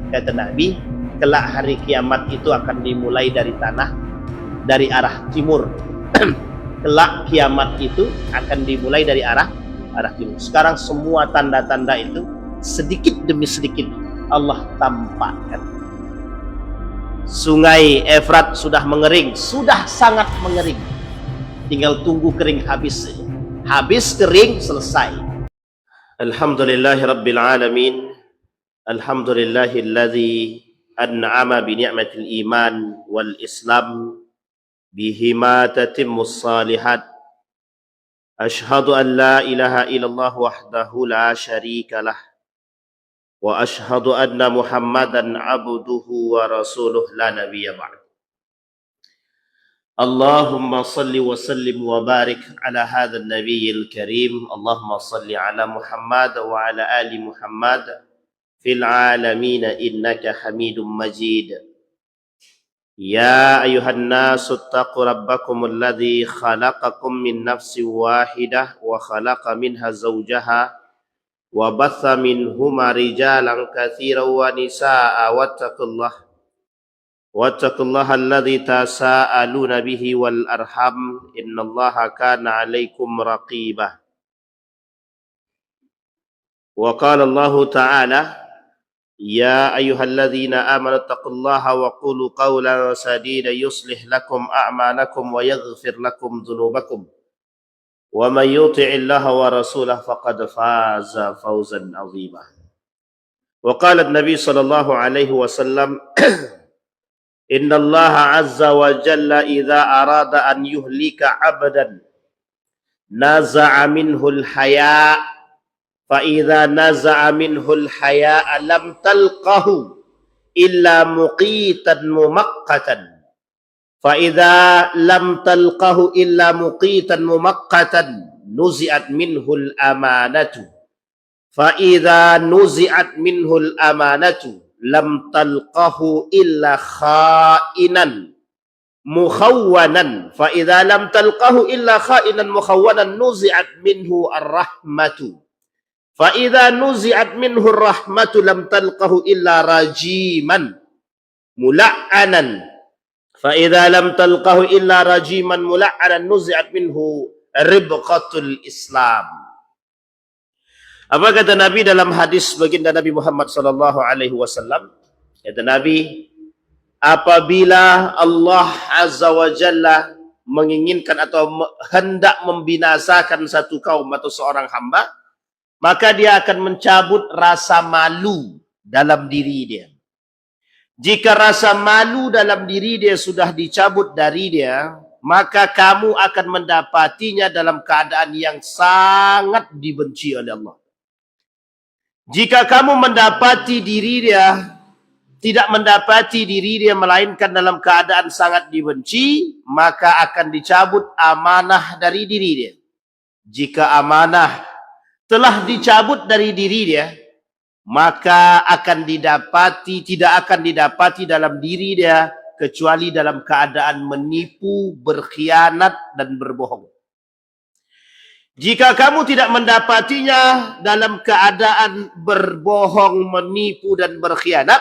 Kata Nabi, kelak hari kiamat itu akan dimulai dari tanah, dari arah timur. Kelak kiamat itu akan dimulai dari arah timur. Sekarang semua tanda-tanda itu sedikit demi sedikit Allah tampakkan. Sungai Efrat sudah mengering, sudah sangat mengering. Tinggal tunggu kering habis. Habis kering selesai. Alhamdulillahirabbil alamin. Alhamdulillahilladzi an'ama bi ni'matil iman wal islam bihima tatimmus salihat. Ashhadu an la ilaha illallah wahdahu la syarika lah. Wa ashhadu anna Muhammadan abduhu wa rasuluh la nabiyya ba'd. Allahumma salli wa sallim wa barik ala hadzal nabiyil karim. Allahumma salli ala Muhammad wa ala ali Muhammad fil alamin innaka Hamidum Majid. Ya ayuhan nasu taqu rabbakumul ladzi khalaqakum min nafsin wahidah wa khalaqa minha zawjaha wa batha minhuma rijalan katsiran wa nisaa wattaqullaha alladzi tasaaluna bihi wal arham innallaha kana 'alaikum raqibah. Wa qala Allah ta'ala ya ayyuhalladzina amanu taqullaha wa qulu qawlan sadida yuslih lakum a'malakum wa yaghfir lakum dhunubakum wa man yuti'illaha wa rasulahu faqad faza fawzan 'azima. Wa qala an-nabi sallallahu alaihi wasallam innallaha azza wa jalla idza arada an yuhlika 'abdan naza'a minhul haya' fa idza naza'a minhul haya' lam talqahu illa muqitan mumaqqatan fa idza lam talqahu illa muqitan mumaqqatan nuzi'at minhul amanatu fa idza nuzi'at minhul amanatu lam talqahu illa kha'inan mukhawwanan fa idza lam talqahu illa kha'inan mukhawwanan nuzi'at minhu ar-rahmatu fa idza nuzi'at minhu ar-rahmatu lam talqahu illa rajiman mula'anan fa idza lam talqahu illa rajiman mula'anan nuzi'at minhu ribqatul Islam. Apa kata Nabi dalam hadis baginda Nabi Muhammad sallallahu alaihi wasallam? Kata Nabi, apabila Allah Azza wa Jalla menginginkan atau hendak membinasakan satu kaum atau seorang hamba, maka dia akan mencabut rasa malu dalam diri dia. Jika rasa malu dalam diri dia sudah dicabut dari dia, maka kamu akan mendapatinya dalam keadaan yang sangat dibenci oleh Allah. Jika kamu mendapati diri dia, tidak mendapati diri dia melainkan dalam keadaan sangat dibenci, maka akan dicabut amanah dari diri dia. Jika amanah telah dicabut dari diri dia, maka tidak akan didapati dalam diri dia kecuali dalam keadaan menipu, berkhianat dan berbohong. Jika kamu tidak mendapatinya dalam keadaan berbohong, menipu dan berkhianat,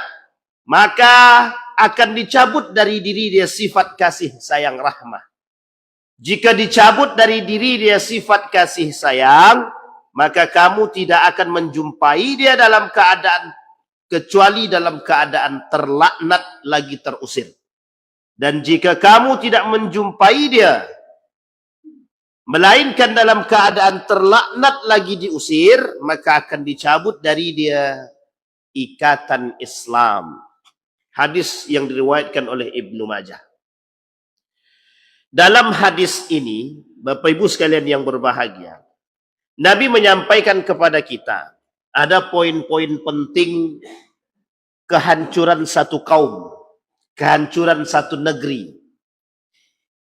maka akan dicabut dari diri dia sifat kasih sayang rahmah. Jika dicabut dari diri dia sifat kasih sayang, maka kamu tidak akan menjumpai dia dalam keadaan kecuali dalam keadaan terlaknat lagi terusir. Dan jika kamu tidak menjumpai dia melainkan dalam keadaan terlaknat lagi diusir, maka akan dicabut dari dia ikatan Islam. Hadis yang diriwayatkan oleh Ibnu Majah. Dalam hadis ini, Bapak Ibu sekalian yang berbahagia, Nabi menyampaikan kepada kita ada poin-poin penting kehancuran satu kaum, kehancuran satu negeri,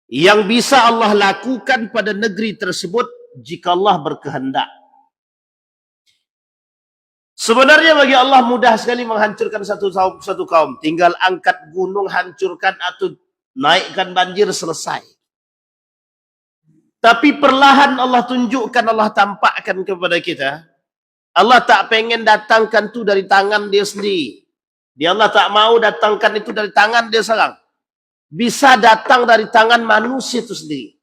yang bisa Allah lakukan pada negeri tersebut jika Allah berkehendak. Sebenarnya bagi Allah mudah sekali menghancurkan satu kaum. Tinggal angkat gunung, hancurkan atau naikkan banjir, selesai. Tapi perlahan Allah tunjukkan, Allah tampakkan kepada kita. Allah tak pengen datangkan tu dari tangan dia sendiri. Dia Allah tak mau datangkan itu dari tangan dia seorang. Bisa datang dari tangan manusia itu sendiri.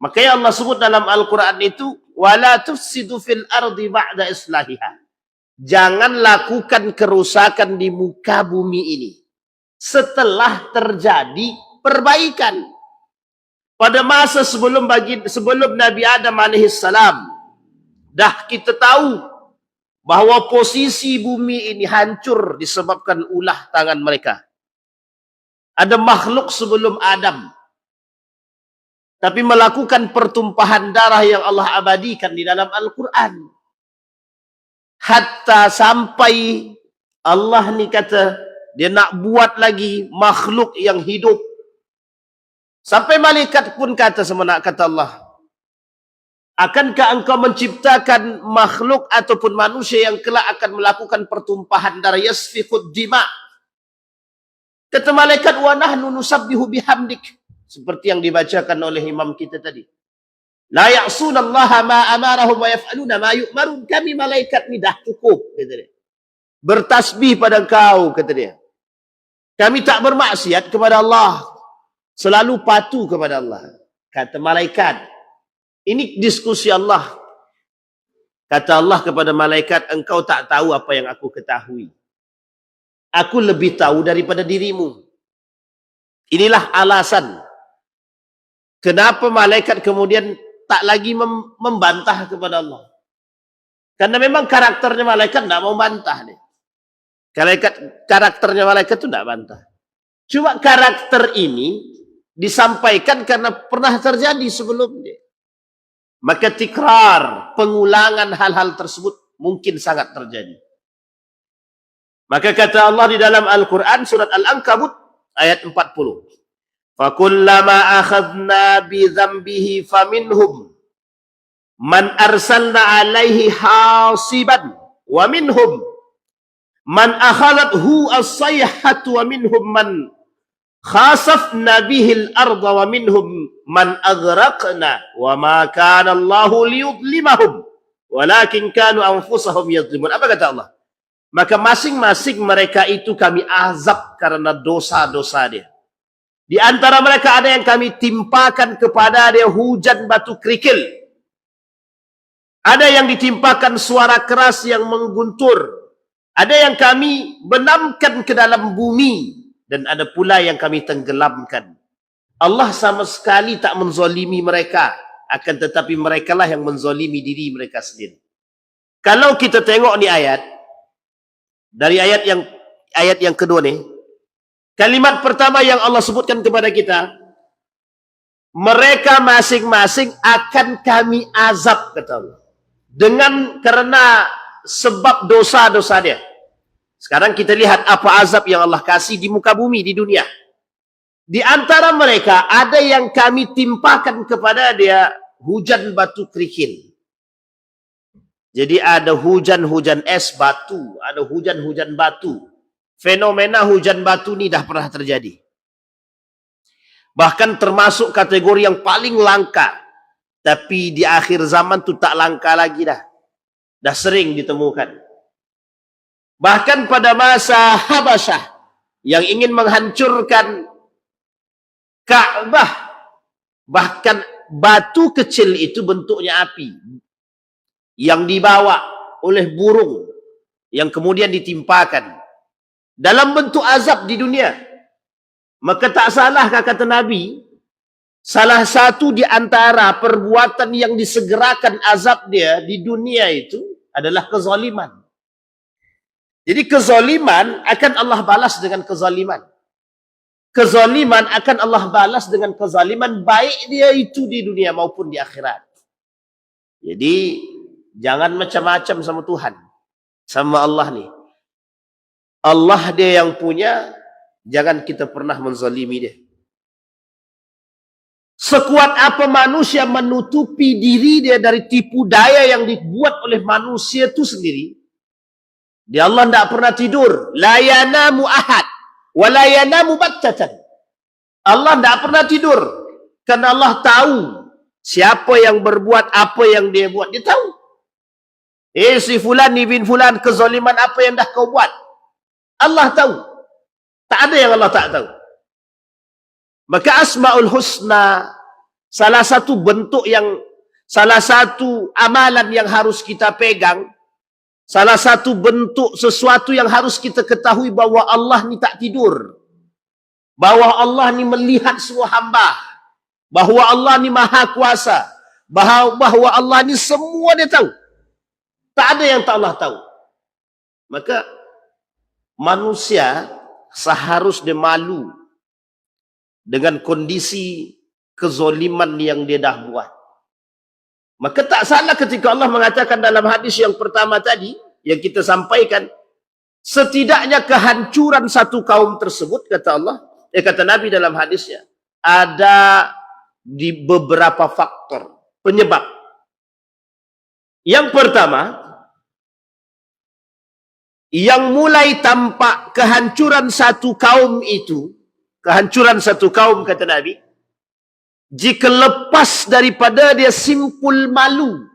Makanya Allah sebut dalam Al-Quran itu, وَلَا تُفْسِدُ فِي الْأَرْضِ بَعْدَ إِصْلَاحِهَا. Jangan lakukan kerusakan di muka bumi ini setelah terjadi perbaikan. Pada masa sebelum Nabi Adam alaihissalam, dah kita tahu bahwa posisi bumi ini hancur disebabkan ulah tangan mereka. Ada makhluk sebelum Adam, tapi melakukan pertumpahan darah yang Allah abadikan di dalam Al-Quran. Hatta sampai Allah ni kata, dia nak buat lagi makhluk yang hidup. Sampai malaikat pun kata sama nak kata Allah, akankah engkau menciptakan makhluk ataupun manusia yang kelak akan melakukan pertumpahan darah, yasfiqud dima? Kata malaikat, wa nahnu nusabbihu bihamdik. Seperti yang dibacakan oleh imam kita tadi. La ya'sunallaha ma amarahum wa yaf'aluna ma yu'marun. Kami malaikat ni dah cukup, kata dia. Bertasbih pada engkau, kata dia. Kami tak bermaksiat kepada Allah. Selalu patuh kepada Allah. Kata malaikat. Ini diskusi Allah. Kata Allah kepada malaikat, engkau tak tahu apa yang aku ketahui. Aku lebih tahu daripada dirimu. Inilah alasan kenapa malaikat kemudian tak lagi membantah kepada Allah. Karena memang karakternya malaikat tidak mau bantah. Karakternya malaikat itu tidak bantah. Cuma karakter ini disampaikan karena pernah terjadi sebelumnya. Maka tikrar, pengulangan hal-hal tersebut mungkin sangat terjadi. Maka kata Allah di dalam Al-Quran surat Al-Ankabut ayat 40. فَكُلَّمَا أَخَذْنَا بِذَنْبِهِ فَمِنْهُمْ مَنْ أَرْسَلْنَا عَلَيْهِ حَاصِبًا وَمِنْهُمْ مَنْ أَخَذَتْهُ الصَّيْحَةُ وَمِنْهُمْ مَنْ خَسَفْنَا بِهِ الْأَرْضَ وَمِنْهُمْ مَنْ أَغْرَقْنَا وَمَا كَانَ اللَّهُ لِيُظْلِمَهُمْ وَلَكِنْ كَانُوا أَنفُسَهُمْ يَظْلِمُونَ. Apa kata Allah? Maka masing-masing mereka itu kami azab karena dosa-dosa dia. Di antara mereka ada yang kami timpakan kepada dia hujan batu kerikil. Ada yang ditimpakan suara keras yang mengguntur. Ada yang kami benamkan ke dalam bumi. Dan ada pula yang kami tenggelamkan. Allah sama sekali tak menzolimi mereka. Akan tetapi merekalah yang menzolimi diri mereka sendiri. Kalau kita tengok ni ayat, dari ayat yang kedua ni, kalimat pertama yang Allah sebutkan kepada kita, mereka masing-masing akan kami azab, kata Allah. Karena sebab dosa-dosa dia. Sekarang kita lihat apa azab yang Allah kasih di muka bumi, di dunia. Di antara mereka ada yang kami timpakan kepada dia hujan batu kerikil. Jadi ada hujan-hujan es batu, ada hujan-hujan batu. Fenomena hujan batu ni dah pernah terjadi. Bahkan termasuk kategori yang paling langka. Tapi di akhir zaman tu tak langka lagi dah. Dah sering ditemukan. Bahkan pada masa Habasyah yang ingin menghancurkan Ka'bah, bahkan batu kecil itu bentuknya api yang dibawa oleh burung yang kemudian ditimpakan dalam bentuk azab di dunia. Maka tak salahkah kata Nabi, salah satu di antara perbuatan yang disegerakan azab dia di dunia itu adalah kezaliman. Jadi kezaliman akan Allah balas dengan kezaliman. Kezaliman akan Allah balas dengan kezaliman, baik dia itu di dunia maupun di akhirat. Jadi jangan macam-macam sama Tuhan, sama Allah ni. Allah dia yang punya, jangan kita pernah menzalimi dia. Sekuat apa manusia menutupi diri dia dari tipu daya yang dibuat oleh manusia itu sendiri, dia Allah tidak pernah tidur. La yanamu ahad wa la yanamu battatan. Allah tidak pernah tidur karena Allah tahu siapa yang berbuat apa yang dia buat. Dia tahu. Si fulan ni bin fulan, kezaliman apa yang dah kau buat? Allah tahu. Tak ada yang Allah tak tahu. Maka Asmaul Husna, salah satu amalan yang harus kita pegang, salah satu bentuk sesuatu yang harus kita ketahui bahwa Allah ni tak tidur. Bahwa Allah ni melihat semua hamba. Bahwa Allah ni maha kuasa. Bahwa Allah ni semua dia tahu. Tak ada yang tak Allah tahu. Maka manusia seharusnya malu dengan kondisi kezoliman yang dia dah buat. Maka tak salah ketika Allah mengatakan dalam hadis yang pertama tadi, yang kita sampaikan, setidaknya kehancuran satu kaum tersebut, kata Allah, kata Nabi dalam hadisnya, ada di beberapa faktor, penyebab. Yang pertama, yang mulai tampak kehancuran satu kaum itu, kehancuran satu kaum, kata Nabi, jika lepas daripada dia simpul malu.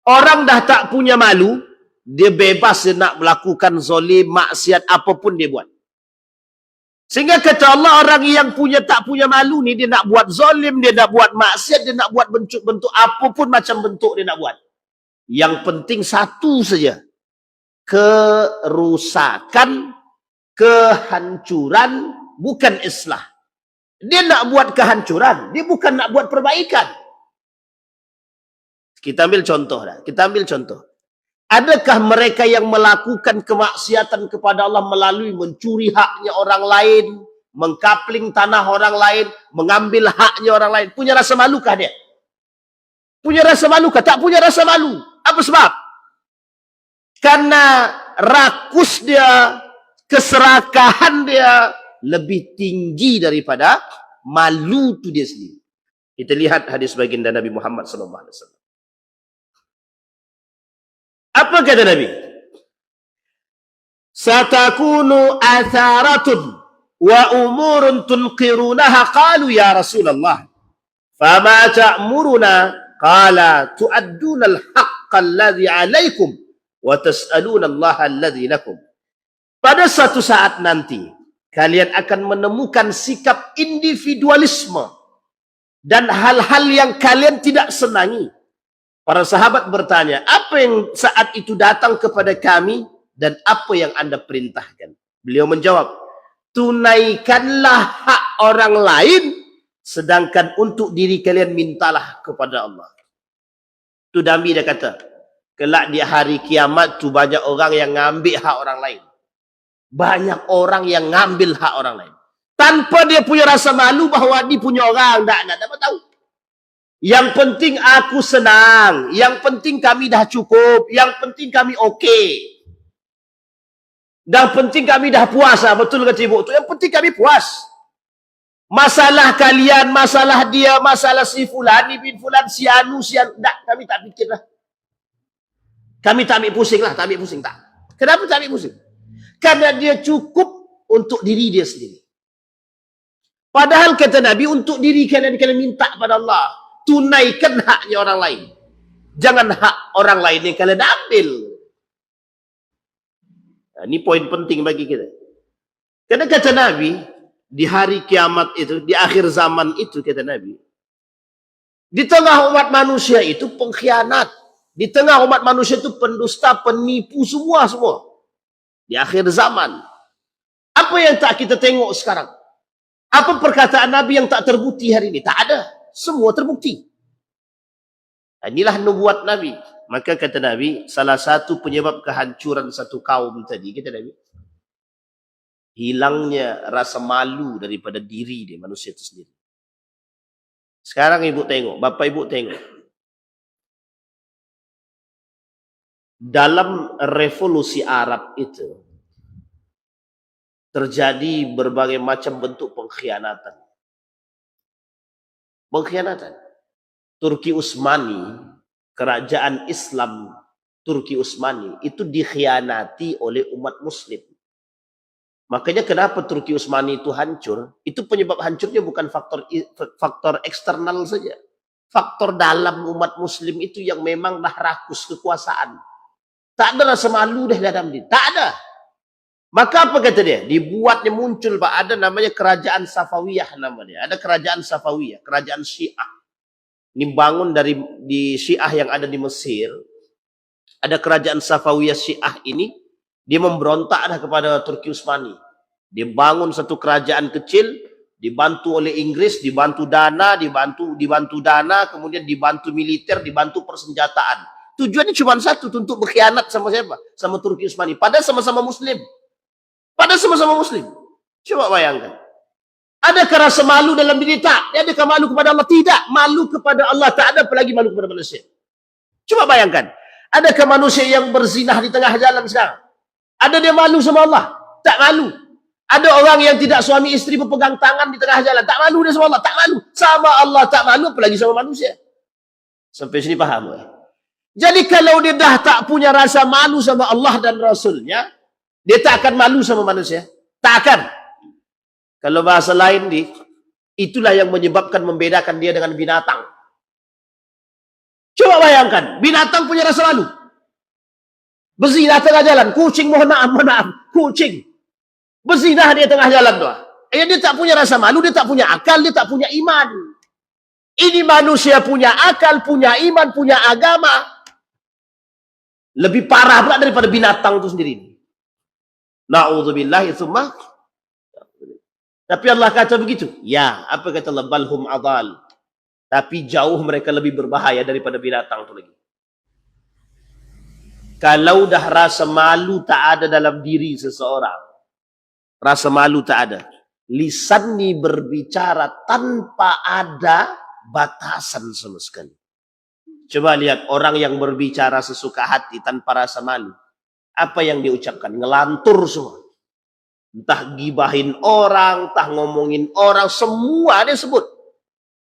Orang dah tak punya malu, dia bebas dia nak melakukan zalim, maksiat, apapun dia buat. Sehingga kata Allah, orang yang tak punya malu ni, dia nak buat zalim, dia nak buat maksiat, dia nak buat bentuk-bentuk, apapun macam bentuk dia nak buat. Yang penting satu saja. Kerusakan, kehancuran, bukan islah. Dia nak buat kehancuran, dia bukan nak buat perbaikan. Kita ambil contoh dah. Kita ambil contoh. Adakah mereka yang melakukan kemaksiatan kepada Allah melalui mencuri haknya orang lain, mengkapling tanah orang lain, mengambil haknya orang lain, punya rasa malukah dia? Punya rasa malukah? Tak punya rasa malu. Apa sebab? Karena rakus dia, keserakahan dia lebih tinggi daripada malu tu dia sendiri. Kita lihat hadis baginda Nabi Muhammad SAW. Apa kata Nabi? Satakunu atharatun wa umurun tunqirunaha. Qalu ya Rasulullah, fama ta'muruna? Qala tu'adduna al-haqqa alladhi alaikum wa tas'aluna Allah alladhi lakum. Pada suatu saat nanti, kalian akan menemukan sikap individualisme dan hal-hal yang kalian tidak senangi. Para sahabat bertanya, apa yang saat itu datang kepada kami dan apa yang Anda perintahkan? Beliau menjawab, tunaikanlah hak orang lain, sedangkan untuk diri kalian mintalah kepada Allah. Tu Nabi dia kata, kelak di hari kiamat tu banyak orang yang ngambil hak orang lain. Banyak orang yang ngambil hak orang lain. Tanpa dia punya rasa malu bahawa dia punya orang. Tak dapat tahu. Yang penting aku senang. Yang penting kami dah cukup. Yang penting kami okey. Dan penting kami dah puas. Betul kata ibu tu. Yang penting kami puas. Masalah kalian, masalah dia, masalah si fulan, ni bin fulan, si anu, si anu. Tak, kami tak fikirlah. Kami tak ambil pusing lah. Tak ambil pusing, tak. Kenapa tak ambil pusing? Karena dia cukup untuk diri dia sendiri. Padahal kata Nabi, untuk diri kalian minta pada Allah. Tunaikan haknya orang lain. Jangan hak orang lain yang kalian ambil. Nah, ini poin penting bagi kita. Karena kata Nabi, di hari kiamat itu, di akhir zaman itu, kata Nabi, di tengah umat manusia itu pengkhianat. Di tengah umat manusia itu pendusta, penipu, semua. Di akhir zaman. Apa yang tak kita tengok sekarang? Apa perkataan Nabi yang tak terbukti hari ini? Tak ada. Semua terbukti. Inilah nubuat Nabi. Maka kata Nabi, salah satu penyebab kehancuran satu kaum tadi, kata Nabi, hilangnya rasa malu daripada diri dia, manusia itu sendiri. Sekarang ibu tengok, bapak ibu tengok. Dalam revolusi Arab itu, terjadi berbagai macam bentuk pengkhianatan. Pengkhianatan. Turki Utsmani, kerajaan Islam Turki Utsmani, itu dikhianati oleh umat muslim. Makanya kenapa Turki Utsmani itu hancur? Itu penyebab hancurnya bukan faktor eksternal saja. Faktor dalam umat muslim itu yang memang dah rakus kekuasaan. Tak ada rasa malu dah dalam diri. Tak ada. Maka apa kata dia? Dibuatnya muncul, Pak. Ada namanya kerajaan Safawiyah namanya. Ada kerajaan Safawiyah, kerajaan Syiah. Ini bangun di Syiah yang ada di Mesir. Ada kerajaan Safawiyah Syiah ini. Dia memberontak dah kepada Turki Utsmani. Dia bangun satu kerajaan kecil, dibantu oleh Inggris, dibantu dana, kemudian dibantu militer, dibantu persenjataan. Tujuannya cuma satu, untuk berkhianat sama siapa? Sama Turki Utsmani. Padahal sama-sama Muslim. Coba bayangkan. Adakah rasa malu dalam diri? Tak. Adakah malu kepada Allah? Tidak. Malu kepada Allah tak ada, apalagi malu kepada manusia. Coba bayangkan. Adakah manusia yang berzinah di tengah jalan sekarang? Ada dia malu sama Allah? Tak malu. Ada orang yang tidak suami istri berpegang tangan di tengah jalan. Tak malu dia sama Allah? Tak malu. Sama Allah tak malu, apalagi sama manusia. Sampai sini paham? Jadi kalau dia dah tak punya rasa malu sama Allah dan Rasulnya, dia tak akan malu sama manusia. Tak akan. Kalau bahasa lain itulah yang menyebabkan membedakan dia dengan binatang. Coba bayangkan, binatang punya rasa malu. Berzinah tengah jalan, kucing mohon maaf, kucing. Berzinah dia tengah jalan doa. Dia tak punya rasa malu, dia tak punya akal, dia tak punya iman. Ini manusia punya akal, punya iman, punya agama. Lebih parah pula daripada binatang itu sendiri. Na'udzubillahi tsumma. Tapi Allah kata begitu. Ya, apa kata Allah? Balhum adal. Tapi jauh mereka lebih berbahaya daripada binatang itu lagi. Kalau dah rasa malu tak ada dalam diri seseorang, rasa malu tak ada, lisan ni berbicara tanpa ada batasan sama sekali. Coba lihat orang yang berbicara sesuka hati tanpa rasa malu. Apa yang dia ucapkan? Ngelantur semua. Entah gibahin orang, entah ngomongin orang, semua dia sebut.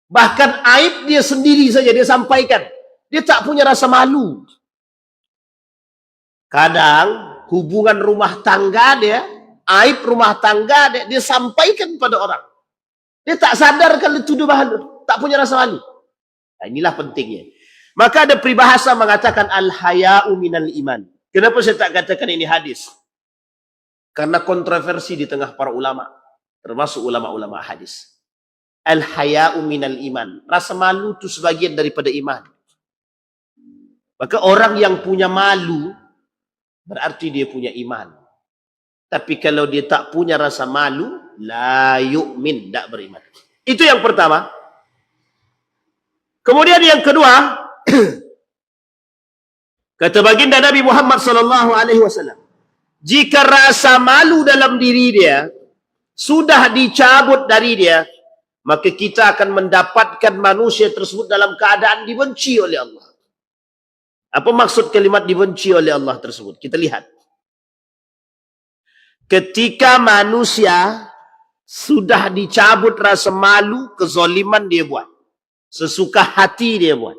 Bahkan aib dia sendiri saja dia sampaikan. Dia tak punya rasa malu. Kadang hubungan rumah tangga dia, aib rumah tangga dia sampaikan pada orang. Dia tak sadar kalau dituduh malu, tak punya rasa malu. Nah, inilah pentingnya. Maka ada peribahasa mengatakan al-haya'u minal iman. Kenapa saya tak katakan ini hadis? Karena kontroversi di tengah para ulama, termasuk ulama-ulama hadis. Al-haya'u minal iman. Rasa malu itu sebagian daripada iman. Maka orang yang punya malu berarti dia punya iman. Tapi kalau dia tak punya rasa malu, la yu'min, tak beriman. Itu yang pertama. Kemudian yang kedua, kata baginda Nabi Muhammad SAW, jika rasa malu dalam diri dia sudah dicabut dari dia, maka kita akan mendapatkan manusia tersebut dalam keadaan dibenci oleh Allah. Apa maksud kalimat dibenci oleh Allah tersebut? Kita lihat. Ketika manusia sudah dicabut rasa malu, kezaliman dia buat. Sesuka hati dia buat.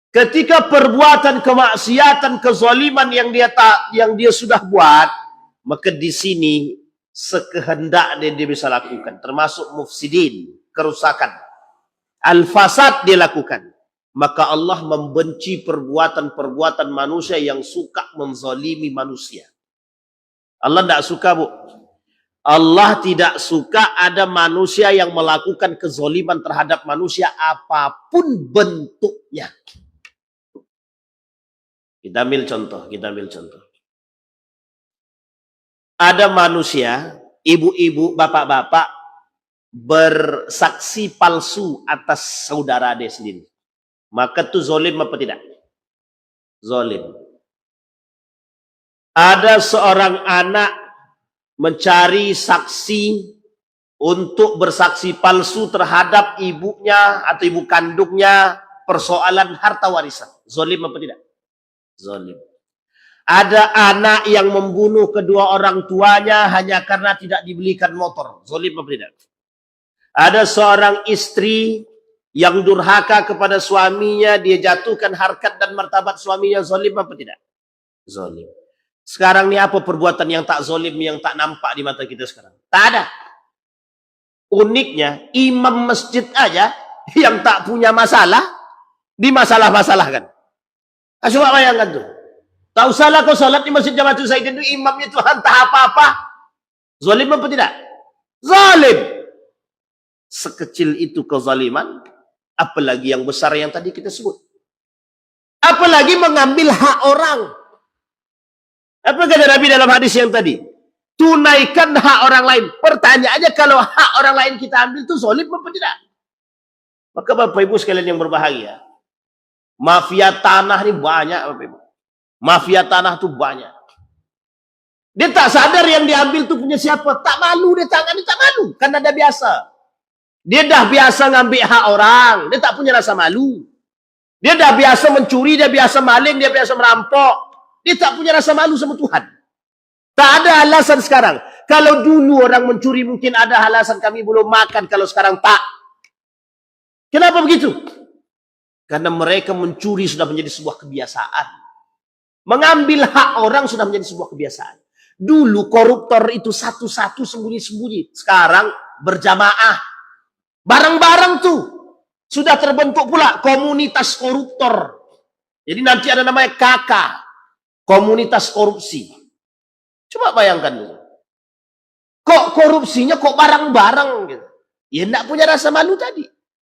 Ketika perbuatan kemaksiatan, kezaliman yang dia sudah buat, maka di sini sekehendak dia bisa lakukan, termasuk mufsidin, kerusakan, al-fasad dia lakukan. Maka Allah membenci perbuatan-perbuatan manusia yang suka menzalimi manusia. Allah tidak suka, Bu. Allah tidak suka ada manusia yang melakukan kezaliman terhadap manusia apapun bentuknya. Kita ambil contoh. Ada manusia, ibu-ibu, bapak-bapak, bersaksi palsu atas saudara dia sendiri. Maka itu zalim apa tidak? Zalim. Ada seorang anak mencari saksi untuk bersaksi palsu terhadap ibunya atau ibu kandungnya persoalan harta warisan. Zalim apa tidak? Zalim. Ada anak yang membunuh kedua orang tuanya hanya karena tidak dibelikan motor. Zalim apa tidak? Ada seorang istri yang durhaka kepada suaminya, dia jatuhkan harkat dan martabat suaminya. Zalim apa tidak? Zalim. Sekarang ni apa perbuatan yang tak zalim, yang tak nampak di mata kita sekarang? Tak ada. Uniknya, imam masjid aja yang tak punya masalah, dimasalah-masalahkan. Coba bayangkan tuh. Tak usahlah kau salat di Masjid Jamaatul Zaidin itu imamnya Tuhan tak apa-apa. Zalim apa tidak? Zalim. Sekecil itu kezaliman, apalagi yang besar yang tadi kita sebut. Apalagi mengambil hak orang. Apa kata Nabi dalam hadis yang tadi? Tunaikan hak orang lain. Pertanyaannya, kalau hak orang lain kita ambil itu zalim apa tidak? Maka Bapak Ibu sekalian yang berbahagia, mafia tanah ini banyak Bapak Ibu. Mafia tanah itu banyak. Dia tak sadar yang diambil itu punya siapa. Tak malu dia tangani, tak malu. Karena dah biasa. Dia dah biasa ngambil hak orang. Dia tak punya rasa malu. Dia dah biasa mencuri, dia biasa maling, dia biasa merampok. Dia tak punya rasa malu sama Tuhan. Tak ada alasan sekarang. Kalau dulu orang mencuri mungkin ada alasan kami belum makan. Kalau sekarang tak. Kenapa begitu? Karena mereka mencuri sudah menjadi sebuah kebiasaan. Mengambil hak orang sudah menjadi sebuah kebiasaan. Dulu koruptor itu satu-satu sembunyi-sembunyi. Sekarang berjamaah. Bareng-bareng tuh. Sudah terbentuk pula komunitas koruptor. Jadi nanti ada namanya KK. Komunitas korupsi. Coba bayangkan dulu. Kok korupsinya kok bareng-bareng gitu. Ya enggak punya rasa malu tadi.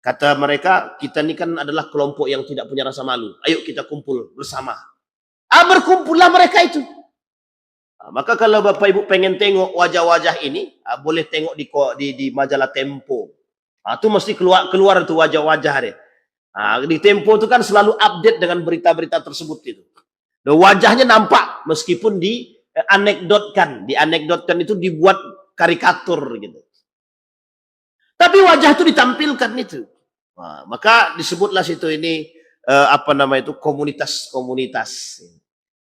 Kata mereka, kita ini kan adalah kelompok yang tidak punya rasa malu. Ayo kita kumpul bersama. Berkumpullah mereka itu. Maka kalau Bapak Ibu pengen tengok wajah-wajah ini, boleh tengok di majalah Tempo. Itu mesti keluar tuh wajah-wajah deh. Di Tempo itu kan selalu update dengan berita-berita tersebut itu. Dan wajahnya nampak meskipun dianekdotkan. Dianekdotkan itu dibuat karikatur gitu. Tapi wajah itu ditampilkan itu. Maka disebutlah situ ini komunitas-komunitas.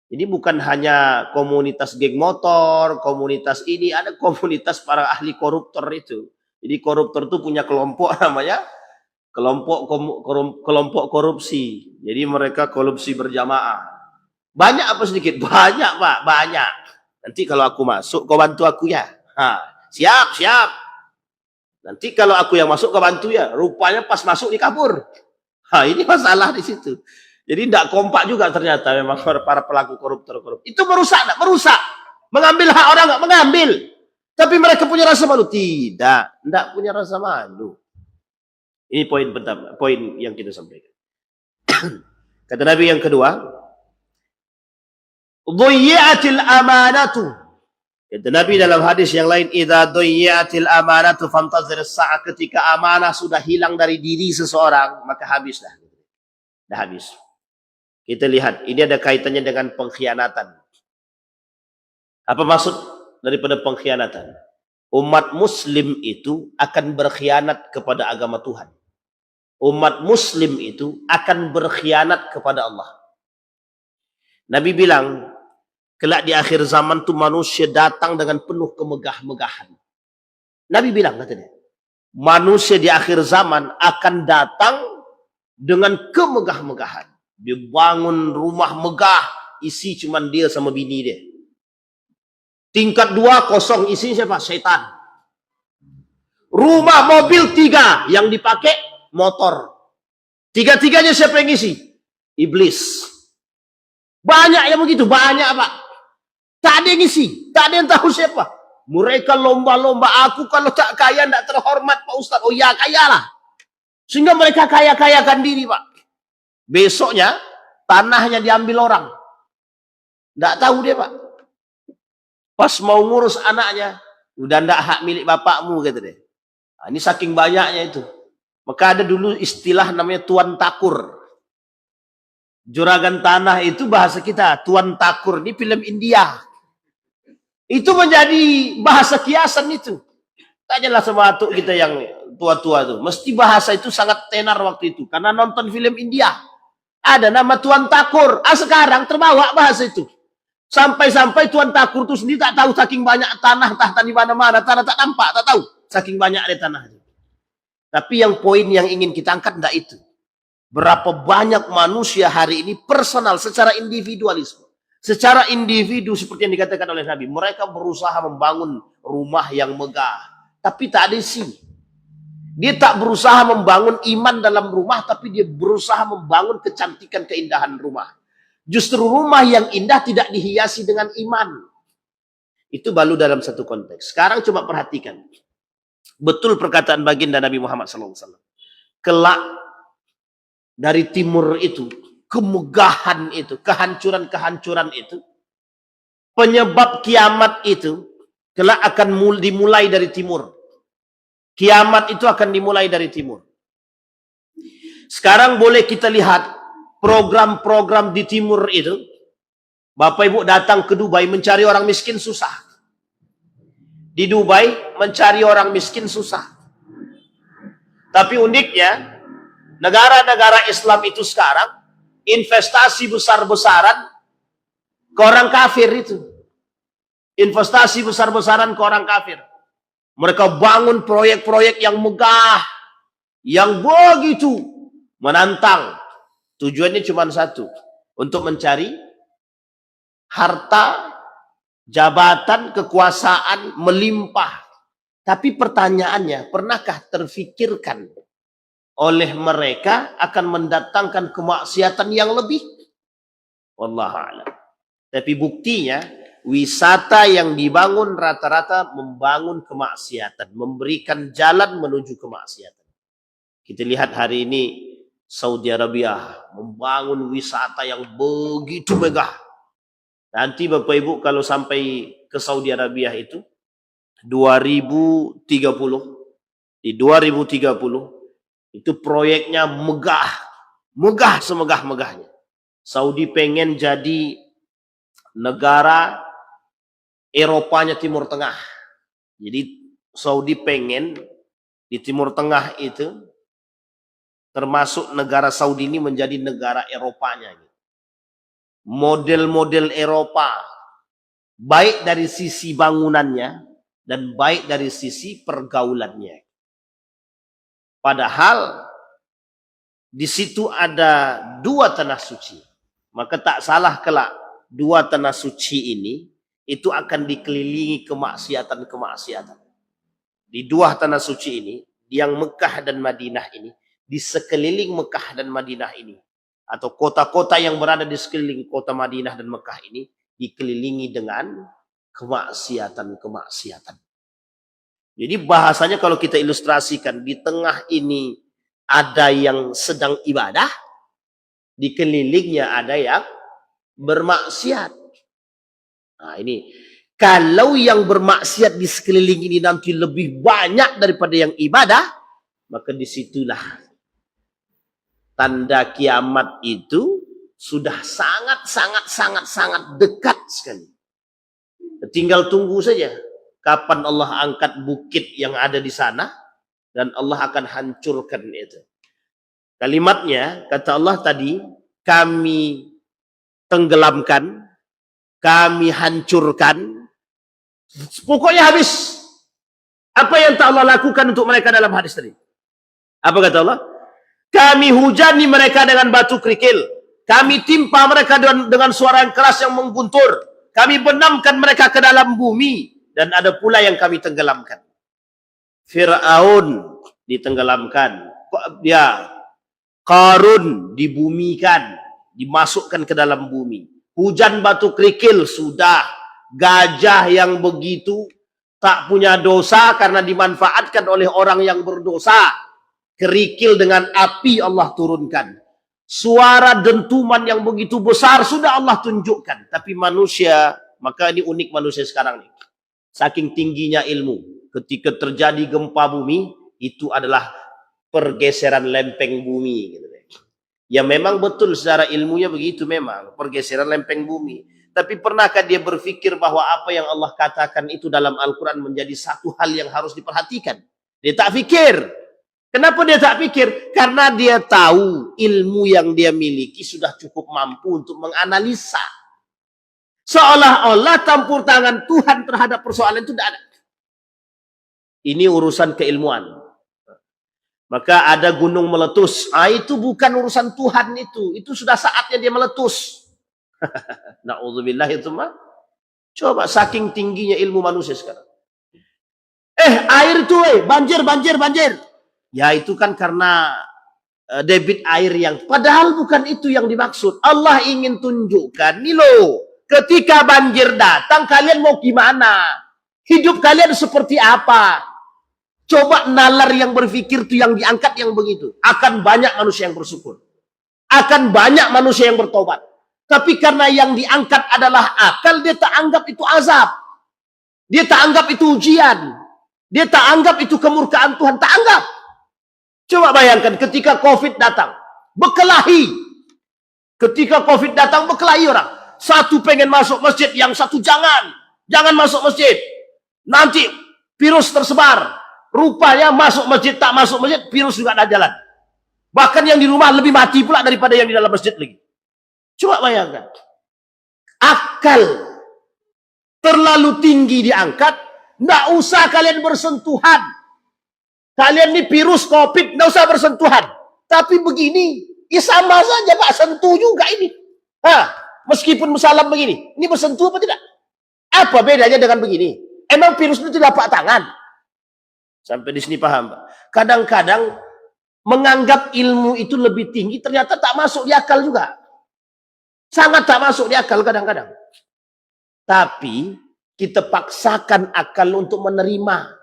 Jadi bukan hanya komunitas geng motor, komunitas ini, ada komunitas para ahli koruptor itu. Jadi koruptor itu punya kelompok namanya kelompok korupsi. Jadi mereka korupsi berjamaah. Banyak apa sedikit? Banyak Pak, banyak. Nanti kalau aku masuk, kau bantu aku ya. Siap. Nanti kalau aku yang masuk, kau bantu ya. Rupanya pas masuk dikabur. Ini masalah di situ. Jadi tidak kompak juga ternyata memang para pelaku koruptor. Itu merusak. Mengambil hak orang nggak mengambil. Tapi mereka punya rasa malu. Tidak punya rasa malu. Ini poin pertama, poin yang kita sampaikan. Kata Nabi yang kedua, "Dhuyyatil amanatu." Kata Nabi dalam hadis yang lain, "Idza dhuyyatil amanatu fantazir as-sa'ah." Ketika amanah sudah hilang dari diri seseorang, maka habislah. Dah habis. Kita lihat, ini ada kaitannya dengan pengkhianatan. Apa maksud daripada pengkhianatan? Umat muslim itu akan berkhianat kepada agama Tuhan. Umat muslim itu akan berkhianat kepada Allah. Nabi bilang, kelak di akhir zaman tuh manusia datang dengan penuh kemegah-megahan. Nabi bilang katanya, manusia di akhir zaman akan datang dengan kemegah-megahan. Dia bangun rumah megah, isi cuman dia sama bini dia. Tingkat 2 kosong, isi siapa? Setan. Rumah mobil 3, yang dipakai motor. Tiga-tiganya siapa yang isi? Iblis. Banyak yang begitu, banyak Pak. Tak ada yang isi, tak ada yang tahu siapa. Mereka lomba-lomba, aku kalau tak kaya tidak terhormat Pak Ustaz. Oh ya, kayalah. Sehingga mereka kaya-kayakan diri Pak. Besoknya tanahnya diambil orang. Tidak tahu dia Pak. Pas mau ngurus anaknya, udah tidak hak milik bapakmu kata dia. Ini saking banyaknya itu. Maka ada dulu istilah namanya tuan takur. Juragan tanah itu bahasa kita. Tuan takur ini film India. Itu menjadi bahasa kiasan itu. Tanyalah sama atuk kita yang tua-tua itu. Mesti bahasa itu sangat tenar waktu itu. Karena nonton film India. Ada nama Tuan Takur. Sekarang terbawa bahasa itu. Sampai-sampai Tuan Takur itu sendiri tak tahu saking banyak tanah di mana-mana. Tanah tak nampak, tak tahu. Saking banyak ada tanah. Tapi yang poin yang ingin kita angkat tidak itu. Berapa banyak manusia hari ini personal secara individualisme. Secara individu seperti yang dikatakan oleh Nabi. Mereka berusaha membangun rumah yang megah. Tapi tak ada isi. Dia tak berusaha membangun iman dalam rumah, tapi dia berusaha membangun kecantikan keindahan rumah. Justru rumah yang indah tidak dihiasi dengan iman. Itu baru dalam satu konteks. Sekarang coba perhatikan. Betul perkataan baginda Nabi Muhammad SAW. Kelak dari timur itu, kemegahan itu, kehancuran-kehancuran itu, penyebab kiamat itu, kelak akan dimulai dari timur. Kiamat itu akan dimulai dari timur. Sekarang boleh kita lihat program-program di timur itu. Bapak Ibu datang ke Dubai mencari orang miskin susah. Di Dubai mencari orang miskin susah. Tapi uniknya, negara-negara Islam itu sekarang investasi besar-besaran ke orang kafir itu. Investasi besar-besaran ke orang kafir. Mereka bangun proyek-proyek yang megah, yang begitu menantang. Tujuannya cuma satu, untuk mencari harta, jabatan, kekuasaan melimpah. Tapi pertanyaannya, pernahkah terfikirkan oleh mereka akan mendatangkan kemaksiatan yang lebih? Wallahu a'lam. Tapi buktinya, wisata yang dibangun rata-rata membangun kemaksiatan, memberikan jalan menuju kemaksiatan. Kita lihat hari ini Saudi Arabia membangun wisata yang begitu megah. Nanti Bapak Ibu kalau sampai ke Saudi Arabia itu 2030, di 2030 itu proyeknya megah, megah semegah-megahnya. Saudi pengen jadi negara Eropanya Timur Tengah. Jadi Saudi pengen di Timur Tengah itu, termasuk negara Saudi ini menjadi negara Eropanya. Model-model Eropa, baik dari sisi bangunannya dan baik dari sisi pergaulannya. Padahal di situ ada dua tanah suci. Maka tak salah kelak dua tanah suci ini itu akan dikelilingi kemaksiatan-kemaksiatan. Di dua tanah suci ini, yang Mekah dan Madinah ini, di sekeliling Mekah dan Madinah ini, atau kota-kota yang berada di sekeliling kota Madinah dan Mekah ini, dikelilingi dengan kemaksiatan-kemaksiatan. Jadi bahasanya kalau kita ilustrasikan, di tengah ini ada yang sedang ibadah, di kelilingnya ada yang bermaksiat. Nah ini, kalau yang bermaksiat di sekeliling ini nanti lebih banyak daripada yang ibadah, maka disitulah tanda kiamat itu sudah sangat dekat sekali. Tinggal tunggu saja kapan Allah angkat bukit yang ada di sana dan Allah akan hancurkan itu. Kalimatnya, kata Allah tadi, kami tenggelamkan, kami hancurkan, pokoknya habis. Apa yang Allah lakukan untuk mereka dalam hadis tadi? Apa kata Allah? Kami hujani mereka dengan batu kerikil. Kami timpa mereka dengan suara yang keras yang mengguntur. Kami benamkan mereka ke dalam bumi. Dan ada pula yang kami tenggelamkan. Fir'aun ditenggelamkan. Ya, Qarun dibumikan. Dimasukkan ke dalam bumi. Hujan batu kerikil sudah. Gajah yang begitu tak punya dosa karena dimanfaatkan oleh orang yang berdosa. Kerikil dengan api Allah turunkan. Suara dentuman yang begitu besar sudah Allah tunjukkan. Tapi manusia, maka ini unik manusia sekarang nih. Saking tingginya ilmu. Ketika terjadi gempa bumi, itu adalah pergeseran lempeng bumi. Gitu. Ya memang betul secara ilmunya begitu memang. Pergeseran lempeng bumi. Tapi pernahkah dia berpikir bahwa apa yang Allah katakan itu dalam Al-Quran menjadi satu hal yang harus diperhatikan? Dia tak fikir. Kenapa dia tak pikir? Karena dia tahu ilmu yang dia miliki sudah cukup mampu untuk menganalisa. Seolah-olah campur tangan Tuhan terhadap persoalan itu tidak ada. Ini urusan keilmuan. Maka ada gunung meletus. Itu bukan urusan Tuhan itu. Itu sudah saatnya dia meletus. Na'udzubillah itu mah. Coba saking tingginya ilmu manusia sekarang. Air itu banjir. Ya itu kan karena debit air yang padahal bukan itu yang dimaksud. Allah ingin tunjukkan, nih loh, ketika banjir datang kalian mau gimana? Hidup kalian seperti apa? Coba nalar yang berpikir tuh yang diangkat yang begitu. Akan banyak manusia yang bersyukur. Akan banyak manusia yang bertobat. Tapi karena yang diangkat adalah akal, dia tak anggap itu azab. Dia tak anggap itu ujian. Dia tak anggap itu kemurkaan Tuhan. Tak anggap. Coba bayangkan ketika COVID datang. Berkelahi. Ketika COVID datang berkelahi orang. Satu pengen masuk masjid, yang satu jangan. Jangan masuk masjid. Nanti virus tersebar. Rupanya masuk masjid, tak masuk masjid, virus juga ada jalan. Bahkan yang di rumah lebih mati pula daripada yang di dalam masjid lagi. Coba bayangkan. Akal terlalu tinggi diangkat, nggak usah kalian bersentuhan. Kalian ini virus COVID, nggak usah bersentuhan. Tapi begini, ya sama saja Pak, sentuh juga ini. Meskipun salam begini, ini bersentuh apa tidak? Apa bedanya dengan begini? Emang virus itu telapak tangan? Sampai di sini paham, Pak. Kadang-kadang menganggap ilmu itu lebih tinggi, ternyata tak masuk di akal juga. Sangat tak masuk di akal kadang-kadang. Tapi kita paksakan akal untuk menerima.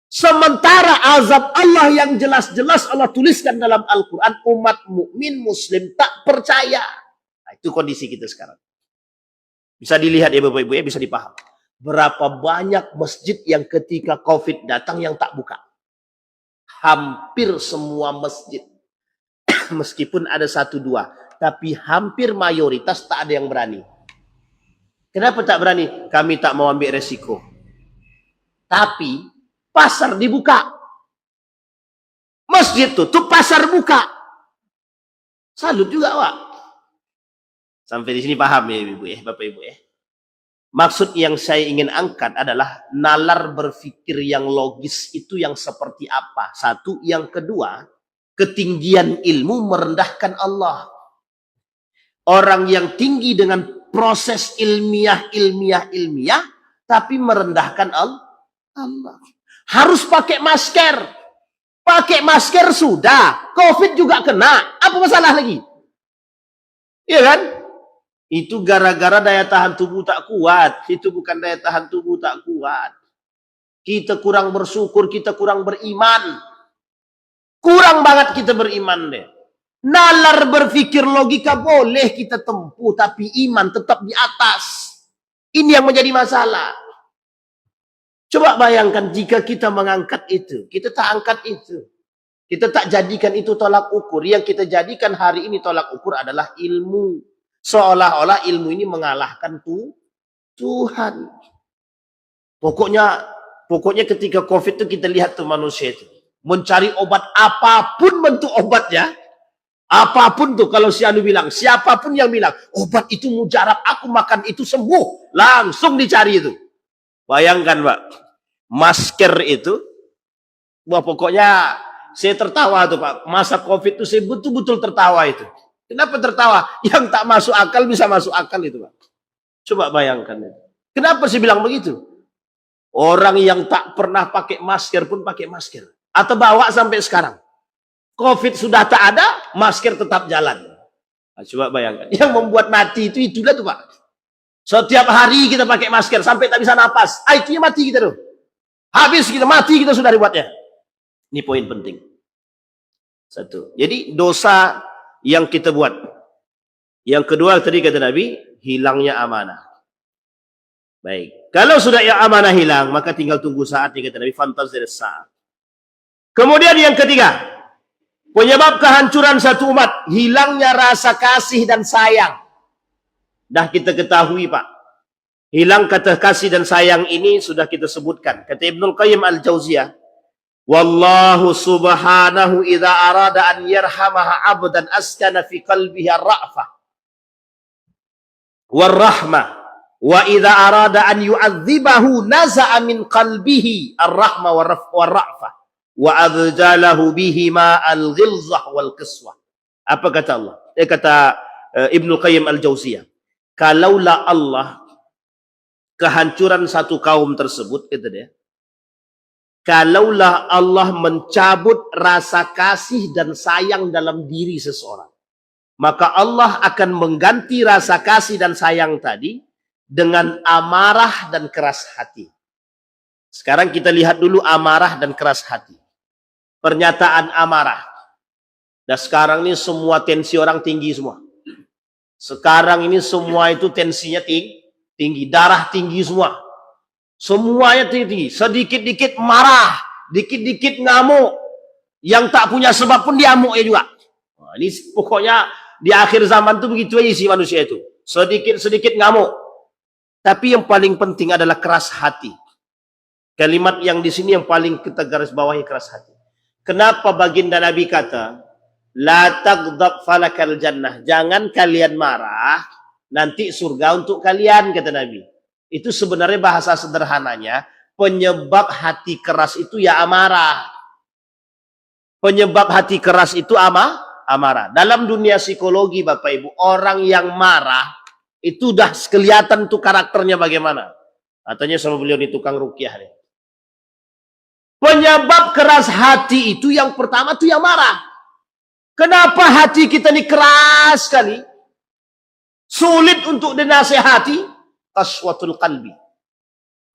Sementara azab Allah yang jelas-jelas Allah tuliskan dalam Al-Quran, umat mukmin muslim tak percaya. Nah, itu kondisi kita sekarang. Bisa dilihat ya Bapak Ibu ya, bisa dipaham. Berapa banyak masjid yang ketika COVID datang yang tak buka. Hampir semua masjid. Meskipun ada satu dua. Tapi hampir mayoritas tak ada yang berani. Kenapa tak berani? Kami tak mau ambil resiko. Tapi pasar dibuka. Masjid tutup, pasar buka. Salut juga Pak. Sampai di sini paham ya Ibu ya, Bapak Ibu ya. Maksud yang saya ingin angkat adalah nalar berpikir yang logis itu yang seperti apa. Satu, yang kedua, ketinggian ilmu merendahkan Allah. Orang yang tinggi dengan proses ilmiah, tapi merendahkan Allah. Harus pakai masker. Pakai masker sudah, COVID juga kena. Apa masalah lagi? Iya kan? Itu gara-gara daya tahan tubuh tak kuat. Itu bukan daya tahan tubuh tak kuat. Kita kurang bersyukur, kita kurang beriman. Kurang banget kita beriman deh. Nalar berpikir logika boleh kita tempuh, tapi iman tetap di atas. Ini yang menjadi masalah. Coba bayangkan jika kita mengangkat itu. Kita tak angkat itu. Kita tak jadikan itu tolak ukur. Yang kita jadikan hari ini tolak ukur adalah ilmu. Seolah-olah ilmu ini mengalahkan Tuhan. Pokoknya ketika COVID itu kita lihat tuh manusia itu. Mencari obat apapun bentuk obatnya. Apapun tuh kalau si Anu bilang. Siapapun yang bilang. Obat itu mujarab. Aku makan itu sembuh. Langsung dicari itu. Bayangkan Pak. Masker itu. Wah pokoknya saya tertawa tuh Pak. Masa COVID itu saya betul-betul tertawa itu. Kenapa tertawa? Yang tak masuk akal bisa masuk akal itu Pak. Coba bayangkan. Kenapa sih bilang begitu? Orang yang tak pernah pakai masker pun pakai masker. Atau bawa sampai sekarang. COVID sudah tak ada, masker tetap jalan. Nah, coba bayangkan. Yang membuat mati itu itulah tuh Pak. Setiap hari kita pakai masker sampai tak bisa napas. Itu mati kita tuh. Habis kita mati kita sudah dibuatnya. Ini poin penting. Satu. Jadi dosa yang kita buat. Yang kedua tadi kata Nabi, hilangnya amanah. Baik. Kalau sudah yang amanah hilang, maka tinggal tunggu saatnya kata Nabi, fantazir saat. Kemudian yang ketiga, penyebab kehancuran satu umat, hilangnya rasa kasih dan sayang. Dah kita ketahui Pak. Hilang kata kasih dan sayang ini sudah kita sebutkan. Kata Ibnul Qayyim Al-Jauziyah, wallahu subhanahu idza arada an yarhamaha 'abdan askana fi qalbihi ar-ra'fah war-rahmah wa idza arada an yu'adzibahu naza'a min qalbihi ar-rahmah war-ra'fah wa adjalahu bihima al-ghilzah wal-qiswah. Apa kata Allah? Kata Ibnu Qayyim Al-Jauziyah, kalaulah Allah kehancuran satu kaum tersebut kata dia, kalaulah Allah mencabut rasa kasih dan sayang dalam diri seseorang, maka Allah akan mengganti rasa kasih dan sayang tadi dengan amarah dan keras hati. Sekarang kita lihat dulu amarah dan keras hati. Pernyataan amarah. Dan sekarang ini semua tensi orang tinggi semua. Sekarang ini semua itu tensinya tinggi, darah tinggi semua. Semuanya tinggi, sedikit-dikit marah, dikit-dikit ngamuk. Yang tak punya sebab pun dia amuk ya juga. Nah, ini pokoknya di akhir zaman tuh begitu aja sih manusia itu. Sedikit-sedikit ngamuk. Tapi yang paling penting adalah keras hati. Kalimat yang di sini yang paling kita garis bawahi, keras hati. Kenapa baginda Nabi kata, la taghdab falakal jannah. Jangan kalian marah, nanti surga untuk kalian, kata Nabi. Itu sebenarnya bahasa sederhananya, penyebab hati keras itu ya amarah. Penyebab hati keras itu amarah. Dalam dunia psikologi Bapak Ibu, orang yang marah, itu udah kelihatan tuh karakternya bagaimana. Katanya sama beliau di tukang rukyah nih. Penyebab keras hati itu yang pertama tuh yang marah. Kenapa hati kita ini keras sekali? Sulit untuk dinasehati. Qaswatul qalbi.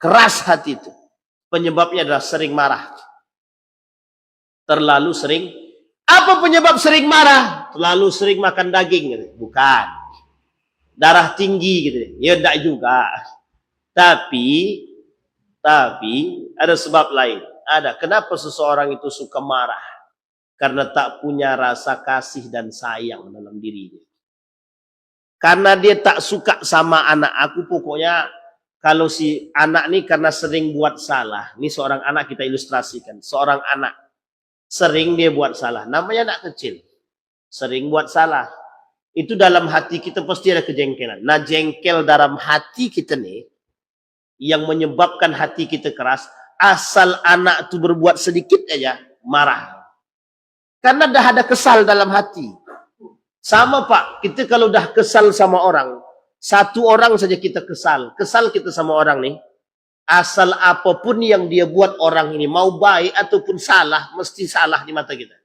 Keras hati itu. Penyebabnya adalah sering marah. Terlalu sering. Apa penyebab sering marah? Terlalu sering makan daging. Gitu. Bukan. Darah tinggi gitu. Ya enggak juga. Tapi ada sebab lain. Ada. Kenapa seseorang itu suka marah? Karena tak punya rasa kasih dan sayang dalam dirinya. Karena dia tak suka sama anak. Aku pokoknya kalau si anak nih karena sering buat salah. Ini seorang anak kita ilustrasikan. Seorang anak. Sering dia buat salah. Namanya anak kecil. Sering buat salah. Itu dalam hati kita pasti ada kejengkelan. Nah jengkel dalam hati kita nih. Yang menyebabkan hati kita keras. Asal anak itu berbuat sedikit aja. Marah. Karena dah ada kesal dalam hati. Sama Pak. Kita kalau dah kesal sama orang. Satu orang saja kita kesal. Kesal kita sama orang nih. Asal apapun yang dia buat orang ini. Mau baik ataupun salah. Mesti salah di mata kita.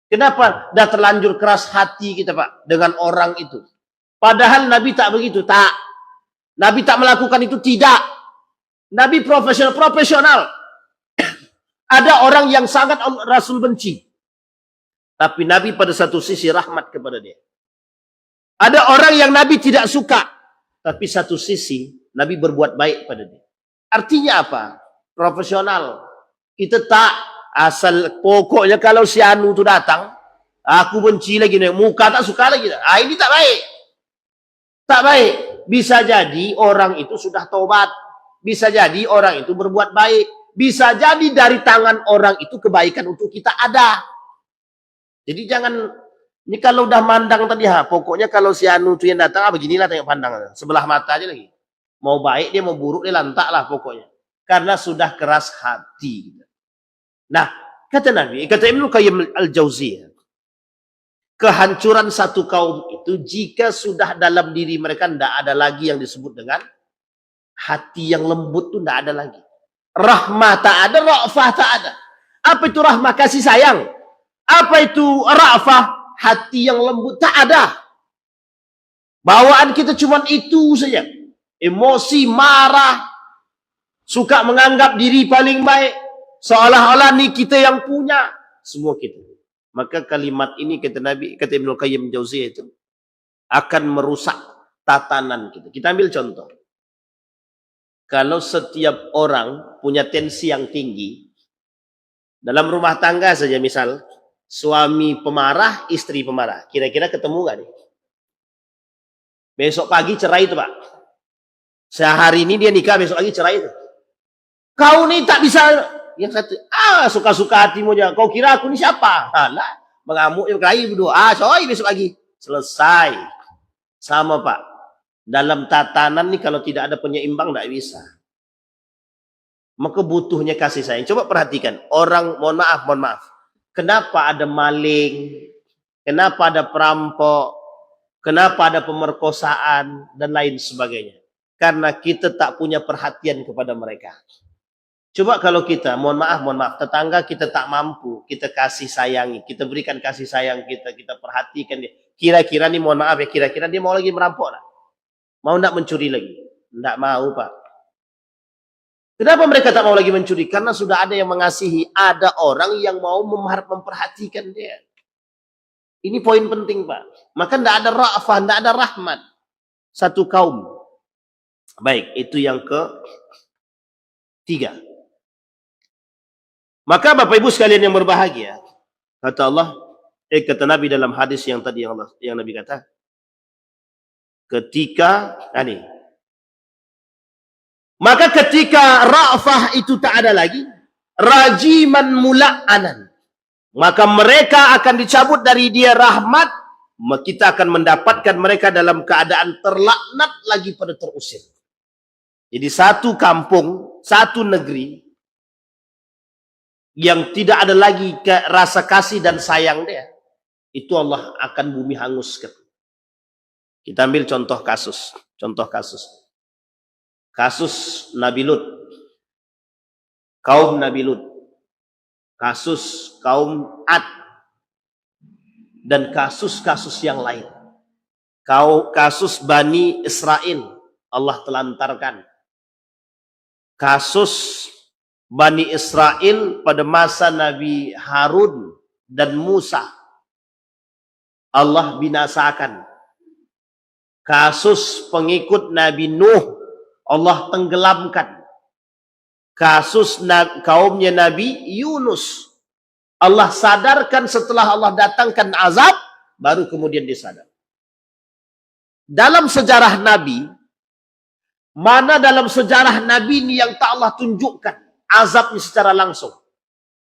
Kenapa? Dah terlanjur keras hati kita Pak. Dengan orang itu. Padahal Nabi tak begitu. Tak. Nabi tak melakukan itu. Tidak. Nabi profesional. Ada orang yang sangat Rasul benci. Tapi Nabi pada satu sisi rahmat kepada dia. Ada orang yang Nabi tidak suka. Tapi satu sisi Nabi berbuat baik pada dia. Artinya apa? Profesional. Kita tak asal pokoknya kalau si Anu itu datang. Aku benci lagi. Muka tak suka lagi. Ini tak baik. Tak baik. Bisa jadi orang itu sudah taubat. Bisa jadi orang itu berbuat baik. Bisa jadi dari tangan orang itu kebaikan untuk kita ada. Jadi jangan, ini kalau udah mandang tadi, pokoknya kalau si Anu itu yang datang, beginilah tengok pandang. Sebelah mata aja lagi. Mau baik dia, mau buruk dia, lantak lah pokoknya. Karena sudah keras hati. Nah, kata Nabi, kata Ibnu Qayyim al-Jauziyah, kehancuran satu kaum itu jika sudah dalam diri mereka tidak ada lagi yang disebut dengan hati yang lembut, itu tidak ada lagi. Rahmah tak ada, ra'fah tak ada. Apa itu rahmah? Kasih sayang. Apa itu ra'fah? Hati yang lembut tak ada. Bawaan kita cuma itu saja. Emosi, marah, suka menganggap diri paling baik, seolah-olah nih kita yang punya. Semua kita. Maka kalimat ini kata Nabi, kata Ibnu Qayyim Jauziyah itu akan merusak tatanan kita. Kita ambil contoh. Kalau setiap orang punya tensi yang tinggi, dalam rumah tangga saja misal, suami pemarah, istri pemarah. Kira-kira ketemu gak nih? Besok pagi cerai itu Pak. Sehari ini dia nikah, besok lagi cerai itu. Kau nih tak bisa, yang satu, suka-suka hatimu aja. Kau kira aku ini siapa? Alah, mengamuk yang kelahi berdua. Coy besok lagi. Selesai. Sama Pak. Dalam tatanan nih kalau tidak ada penyeimbang tidak bisa. Maka butuhnya kasih sayang. Coba perhatikan. Orang, mohon maaf. Kenapa ada maling? Kenapa ada perampok? Kenapa ada pemerkosaan? Dan lain sebagainya. Karena kita tak punya perhatian kepada mereka. Coba kalau kita, mohon maaf, tetangga kita tak mampu, kita kasih sayangi, kita berikan kasih sayang kita perhatikan dia. Kira-kira nih, mohon maaf ya, kira-kira dia mau lagi merampok lah. Mau nak mencuri lagi? Tidak mau, Pak. Kenapa mereka tak mau lagi mencuri? Karena sudah ada yang mengasihi, ada orang yang mau memperhatikan dia. Ini poin penting, Pak. Maka tidak ada ra'fah, tidak ada rahmat. Satu kaum. Baik, itu yang ketiga. Maka Bapak Ibu sekalian yang berbahagia, kata Allah, kata Nabi dalam hadis yang tadi yang Nabi kata, maka ketika ra'fah itu tak ada lagi, rajiman mula'anan, maka mereka akan dicabut dari dia rahmat, maka kita akan mendapatkan mereka dalam keadaan terlaknat lagi pada terusir. Jadi satu kampung, satu negeri yang tidak ada lagi rasa kasih dan sayang dia, itu Allah akan bumi hanguskan. Kita ambil contoh kasus. Kasus Nabi Lut. Kaum Nabi Lut. Kasus kaum Ad. Dan kasus-kasus yang lain. Kasus Bani Israel. Allah telantarkan. Kasus Bani Israel pada masa Nabi Harun dan Musa. Allah binasakan. Kasus pengikut Nabi Nuh. Allah tenggelamkan. Kasus kaumnya Nabi Yunus. Allah sadarkan setelah Allah datangkan azab, baru kemudian disadar. Dalam sejarah Nabi, mana dalam sejarah Nabi ini yang tak Allah tunjukkan azabnya secara langsung?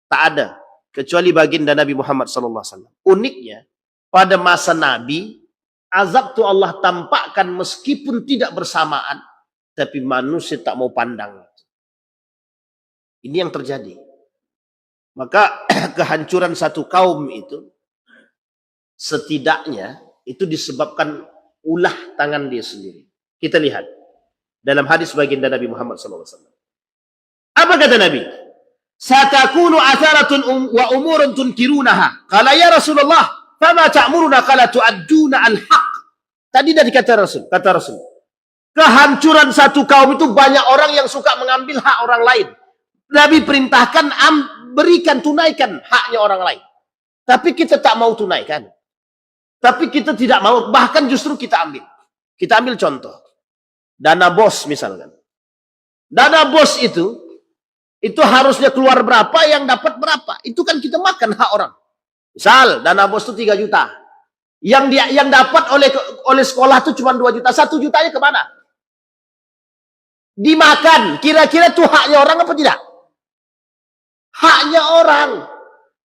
Tak ada. Kecuali baginda Nabi Muhammad SAW. Uniknya, pada masa Nabi, azab itu Allah tampakkan meskipun tidak bersamaan. Tapi manusia tak mau pandang. Ini yang terjadi. Maka kehancuran satu kaum itu, setidaknya, itu disebabkan ulah tangan dia sendiri. Kita lihat. Dalam hadis baginda Nabi Muhammad SAW. Apa kata Nabi? Satakunu atharatun wa umurun tunkirunaha. Qala ya Rasulullah, fama ta'muruna qala tu'adduna al-haq. Tadi dari kata Rasul. Kehancuran satu kaum itu banyak orang yang suka mengambil hak orang lain. Nabi perintahkan tunaikan haknya orang lain. Tapi kita tak mau tunaikan. Tapi kita tidak mau, bahkan justru kita ambil. Kita ambil contoh. Dana bos misalkan. Dana bos itu harusnya keluar berapa, yang dapat berapa. Itu kan kita makan hak orang. Misal dana bos itu 3 juta. Yang dapat oleh sekolah itu cuma 2 juta. 1 jutanya kemana? Dimakan. Kira-kira itu haknya orang apa tidak? Haknya orang.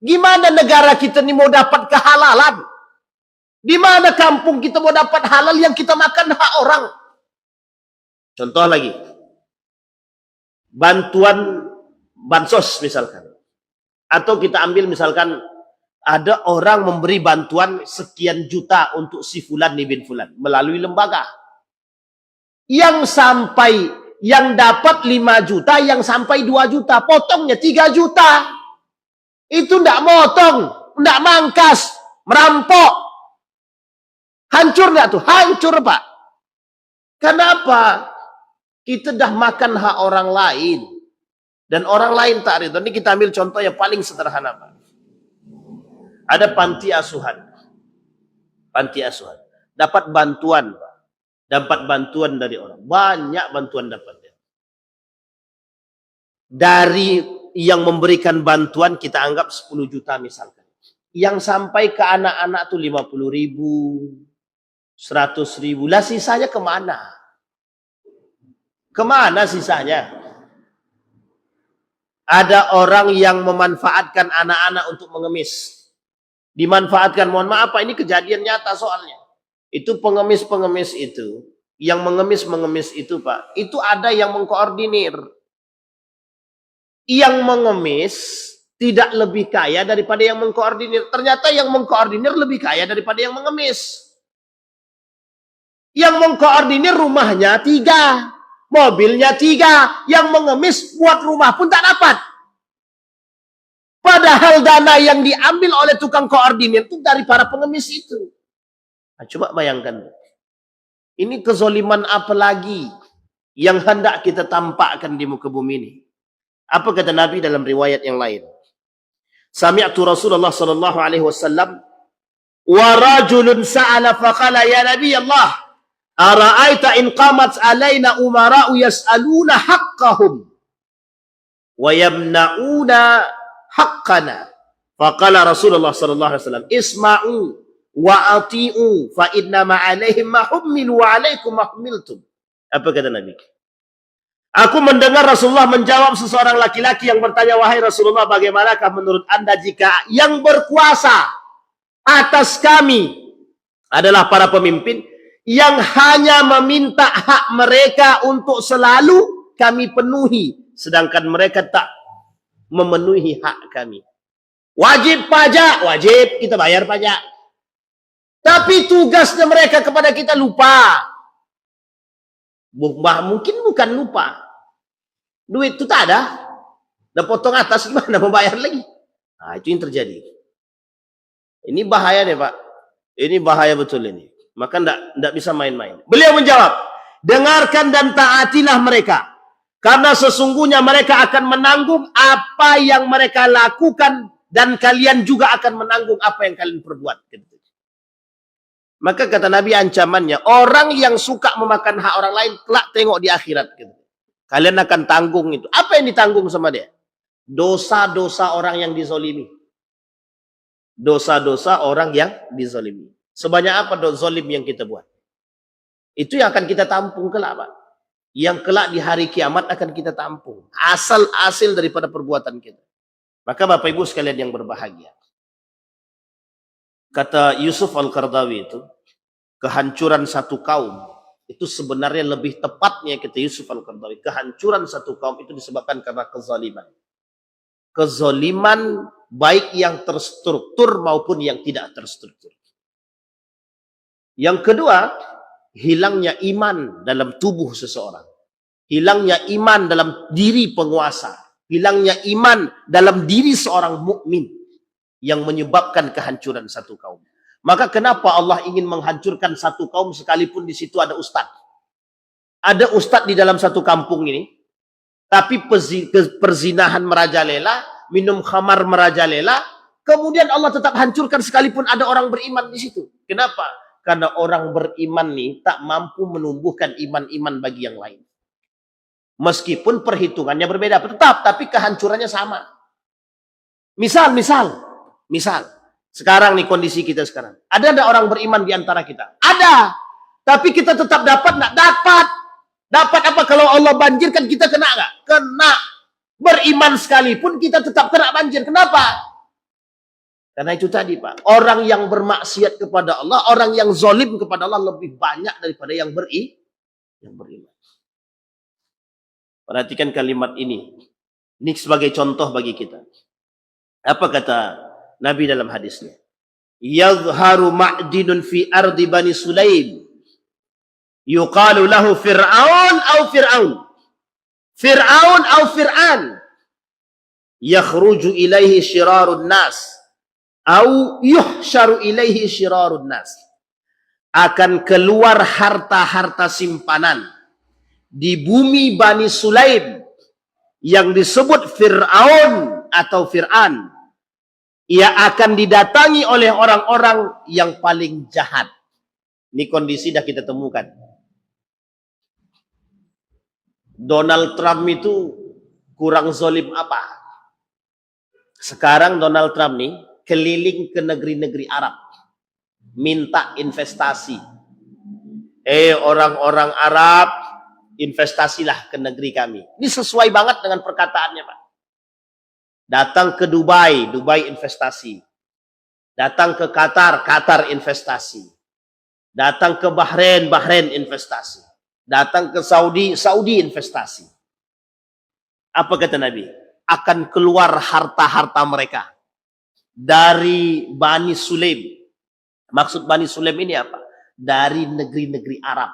Gimana negara kita ini mau dapat kehalalan? Di mana kampung kita mau dapat halal yang kita makan hak orang? Contoh lagi. Bantuan bansos misalkan. Atau kita ambil misalkan ada orang memberi bantuan sekian juta untuk si fulan bin fulan melalui lembaga. Yang dapat 5 juta, yang sampai 2 juta, potongnya 3 juta. Itu ndak motong, ndak mangkas, merampok. Hancur nggak tuh? Hancur, Pak. Kenapa? Kita dah makan hak orang lain. Dan orang lain tak ridho. Ini kita ambil contoh yang paling sederhana, Pak. Ada panti asuhan. Panti asuhan. Dapat bantuan, Pak. Dapat bantuan dari orang. Banyak bantuan dapatnya. Dari yang memberikan bantuan kita anggap 10 juta misalkan. Yang sampai ke anak-anak tuh 50.000, 100.000. Lah sisanya kemana? Kemana sisanya? Ada orang yang memanfaatkan anak-anak untuk mengemis. Dimanfaatkan, mohon maaf Pak, ini kejadian nyata soalnya. Itu pengemis-pengemis itu, yang mengemis-mengemis itu Pak, itu ada yang mengkoordinir. Yang mengemis tidak lebih kaya daripada yang mengkoordinir. Ternyata yang mengkoordinir lebih kaya daripada yang mengemis. Yang mengkoordinir rumahnya 3. mobilnya 3, yang mengemis buat rumah pun tak dapat. Padahal dana yang diambil oleh tukang koordinir itu dari para pengemis itu. Nah, coba bayangkan. Ini kezoliman apa lagi yang hendak kita tampakkan di muka bumi ini? Apa kata Nabi dalam riwayat yang lain? Sami'tu Rasulullah sallallahu alaihi wasallam wa rajulun sa'ala faqala ya Nabi Allah ara'aita in qamat alaina umara'u yas'aluna haqqahum wa yamna'una haqqana. Faqala Rasulullah sallallahu alaihi wasallam isma'u wa ati'u fa inna ma 'alaihim ma hummilu wa 'alaikum ma hummiltum. Apa kata Nabi? Aku mendengar Rasulullah menjawab seseorang laki-laki yang bertanya, wahai Rasulullah, bagaimanakah menurut Anda jika yang berkuasa atas kami adalah para pemimpin yang hanya meminta hak mereka untuk selalu kami penuhi, sedangkan mereka tak memenuhi hak kami. Wajib pajak, wajib kita bayar pajak. Tapi tugasnya mereka kepada kita lupa. Mungkin bukan lupa. Duit itu tak ada. Dan potong atas gimana mau bayar lagi? Nah, itu yang terjadi. Ini bahaya nih Pak. Ini bahaya betul ini. Maka tidak bisa main-main. Beliau menjawab, dengarkan dan taatilah mereka. Karena sesungguhnya mereka akan menanggung apa yang mereka lakukan. Dan kalian juga akan menanggung apa yang kalian perbuat. Maka kata Nabi ancamannya, orang yang suka memakan hak orang lain, kelak tengok di akhirat. Kalian akan tanggung itu. Apa yang ditanggung sama dia? Dosa-dosa orang yang dizolimi. Dosa-dosa orang yang dizolimi. Sebanyak apa zolim yang kita buat? Itu yang akan kita tampung kelak, Pak. Yang kelak di hari kiamat akan kita tampung. Asal-hasil daripada perbuatan kita. Maka Bapak Ibu sekalian yang berbahagia. Kata Yusuf Al-Qaradawi itu, kehancuran satu kaum, itu sebenarnya lebih tepatnya kata Yusuf Al-Qaradawi, kehancuran satu kaum itu disebabkan karena kezaliman. Kezaliman baik yang terstruktur maupun yang tidak terstruktur. Yang kedua, hilangnya iman dalam tubuh seseorang. Hilangnya iman dalam diri penguasa. Hilangnya iman dalam diri seorang mukmin yang menyebabkan kehancuran satu kaum. Maka kenapa Allah ingin menghancurkan satu kaum sekalipun di situ ada ustaz? Ada ustaz di dalam satu kampung ini, tapi perzinahan merajalela, minum khamar merajalela, kemudian Allah tetap hancurkan sekalipun ada orang beriman di situ. Kenapa? Karena orang beriman nih tak mampu menumbuhkan iman-iman bagi yang lain. Meskipun perhitungannya berbeda, tetap, tapi kehancurannya sama. Misal. Sekarang nih kondisi kita sekarang. Ada orang beriman di antara kita? Ada. Tapi kita tetap dapat nggak? Dapat. Dapat apa? Kalau Allah banjirkan kita kena nggak? Kena. Beriman sekalipun kita tetap kena banjir. Kenapa? Karena itu tadi Pak. Orang yang bermaksiat kepada Allah, orang yang zolim kepada Allah lebih banyak daripada yang beriman. Perhatikan kalimat ini. Ini sebagai contoh bagi kita. Apa kata Nabi dalam hadisnya? Yadhharu ma'dinun fi ardi Bani Sulaim. Yuqalu lahu Fir'aun au Fir'aun. Fir'aun au Fir'an. Yakhruju ilaihi syirarun nas. Au yuhsyaru ilaihi syirarun nas. Akan keluar harta-harta simpanan di bumi Bani Sulaim yang disebut Fir'aun atau Fir'an. Ia akan didatangi oleh orang-orang yang paling jahat. Ini kondisi dah kita temukan. Donald Trump itu kurang zolim apa? Sekarang Donald Trump nih keliling ke negeri-negeri Arab. Minta investasi. Orang-orang Arab, investasilah ke negeri kami. Ini sesuai banget dengan perkataannya Pak. Datang ke Dubai, Dubai investasi. Datang ke Qatar, Qatar investasi. Datang ke Bahrain, Bahrain investasi. Datang ke Saudi, Saudi investasi. Apa kata Nabi? Akan keluar harta-harta mereka dari Bani Sulaim. Maksud Bani Sulaim ini apa? Dari negeri-negeri Arab.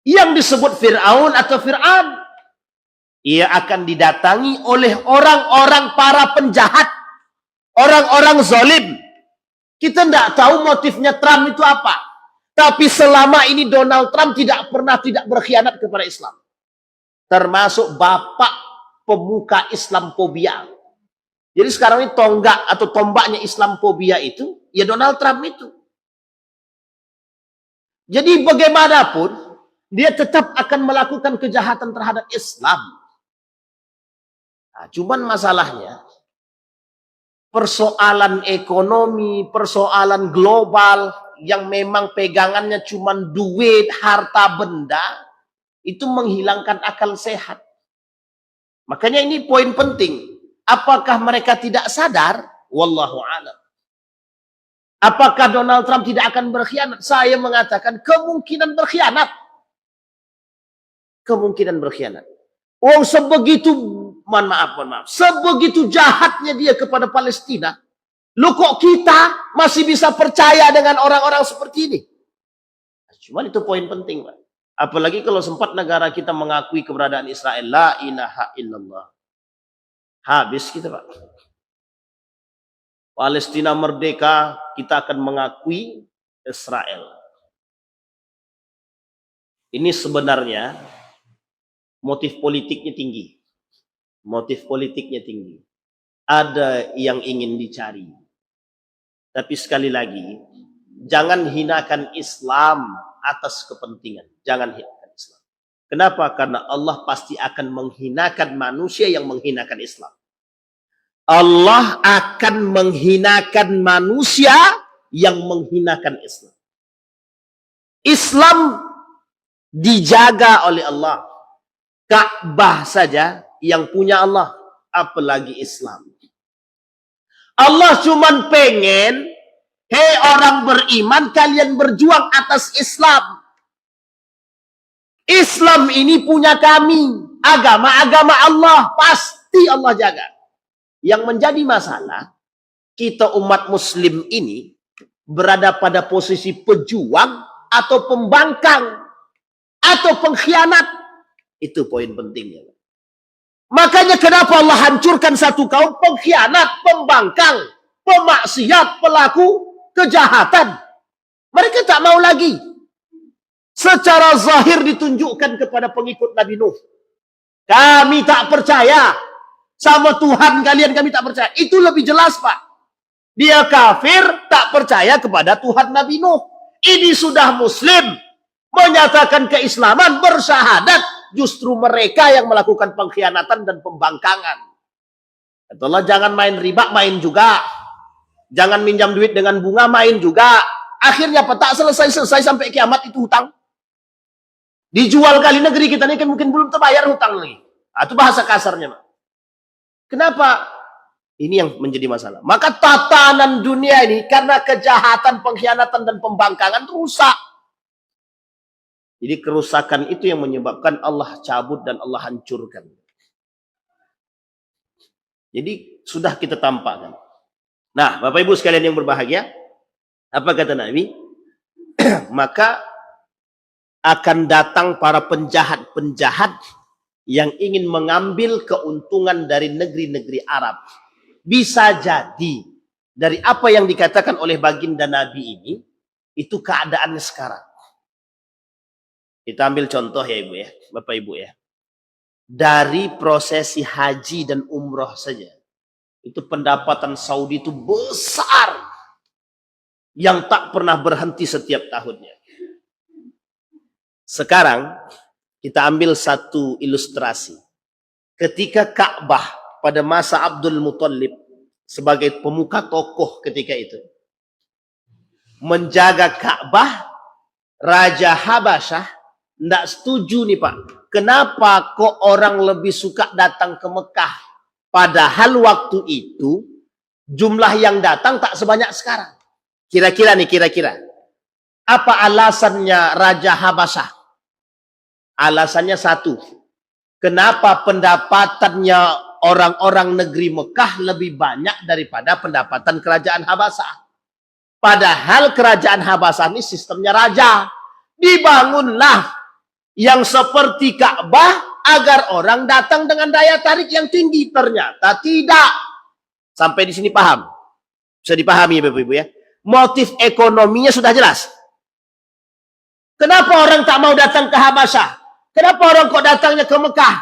yang disebut Fir'aun atau Fir'an, ia akan didatangi oleh orang-orang para penjahat, orang-orang zalim. Kita tidak tahu motifnya Trump itu apa. Tapi selama ini Donald Trump tidak pernah tidak berkhianat kepada Islam. Termasuk bapak pemuka Islamfobia. Jadi sekarang ini tonggak atau tombaknya Islamfobia itu, ya Donald Trump itu. Jadi bagaimanapun, dia tetap akan melakukan kejahatan terhadap Islam. Nah, cuman masalahnya, persoalan ekonomi, persoalan global, yang memang pegangannya cuman duit, harta benda, itu menghilangkan akal sehat. Makanya ini poin penting. Apakah mereka tidak sadar? Wallahu a'lam. Apakah Donald Trump tidak akan berkhianat? Saya mengatakan kemungkinan berkhianat. Kemungkinan berkhianat. Oh, sebegitu, mohon maaf, sebegitu jahatnya dia kepada Palestina. Lu kok kita masih bisa percaya dengan orang-orang seperti ini? Cuman itu poin penting, Pak. Apalagi kalau sempat negara kita mengakui keberadaan Israel. La ilaha illallah. Habis kita, Pak. Palestina merdeka, kita akan mengakui Israel. Ini sebenarnya motif politiknya tinggi. Motif politiknya tinggi. Ada yang ingin dicari. Tapi sekali lagi, jangan hinakan Islam atas kepentingan. Jangan hinakan Islam. Kenapa? Karena Allah pasti akan menghinakan manusia yang menghinakan Islam. Allah akan menghinakan manusia yang menghinakan Islam. Islam dijaga oleh Allah. Ka'bah saja yang punya Allah, apalagi Islam. Allah cuman pengen, hei orang beriman, kalian berjuang atas Islam. Islam ini punya kami. Agama-agama Allah, pasti Allah jaga. Yang menjadi masalah, kita umat muslim ini berada pada posisi pejuang atau pembangkang atau pengkhianat. Itu poin pentingnya. Makanya kenapa Allah hancurkan satu kaum pengkhianat, pembangkang, pemaksiat, pelaku kejahatan. Mereka tak mau lagi. Secara zahir ditunjukkan kepada pengikut Nabi Nuh. Kami tak percaya. Sama Tuhan kalian kami tak percaya. Itu lebih jelas, Pak. Dia kafir, tak percaya kepada Tuhan Nabi Nuh. Ini sudah muslim. Menyatakan keislaman, bersyahadat. Justru mereka yang melakukan pengkhianatan dan pembangkangan. Kata Allah, jangan main riba, main juga. Jangan minjam duit dengan bunga, main juga. Akhirnya apa? Tak selesai-selesai sampai kiamat itu hutang. Dijual kali negeri kita ini kan mungkin belum terbayar hutang lagi. Nah, itu bahasa kasarnya, Pak. Kenapa? Ini yang menjadi masalah. Maka tatanan dunia ini karena kejahatan, pengkhianatan, dan pembangkangan rusak. Jadi kerusakan itu yang menyebabkan Allah cabut dan Allah hancurkan. Jadi sudah kita tampakkan. Nah, Bapak Ibu sekalian yang berbahagia, apa kata Nabi? Maka akan datang para penjahat-penjahat yang ingin mengambil keuntungan dari negeri-negeri Arab. Bisa jadi dari apa yang dikatakan oleh baginda Nabi ini, itu keadaannya sekarang. Kita ambil contoh ya Ibu ya, Bapak Ibu ya. Dari prosesi haji dan umroh saja, itu pendapatan Saudi itu besar. Yang tak pernah berhenti setiap tahunnya. Sekarang, kita ambil satu ilustrasi. Ketika Ka'bah pada masa Abdul Muthalib, sebagai pemuka tokoh ketika itu, menjaga Ka'bah, Raja Habasyah tidak setuju nih Pak. Kenapa kok orang lebih suka datang ke Mekah? Padahal waktu itu jumlah yang datang tak sebanyak sekarang. Kira-kira nih, kira-kira. Apa alasannya Raja Habasyah? Alasannya satu. Kenapa pendapatannya orang-orang negeri Mekah lebih banyak daripada pendapatan kerajaan Habasyah? Padahal kerajaan Habasyah ini sistemnya raja. Dibangunlah yang seperti Ka'bah agar orang datang dengan daya tarik yang tinggi. Ternyata tidak. Sampai di sini paham? Bisa dipahami Bapak-Ibu ya. Motif ekonominya sudah jelas. Kenapa orang tak mau datang ke Habasyah? Kenapa orang kok datangnya ke Mekah?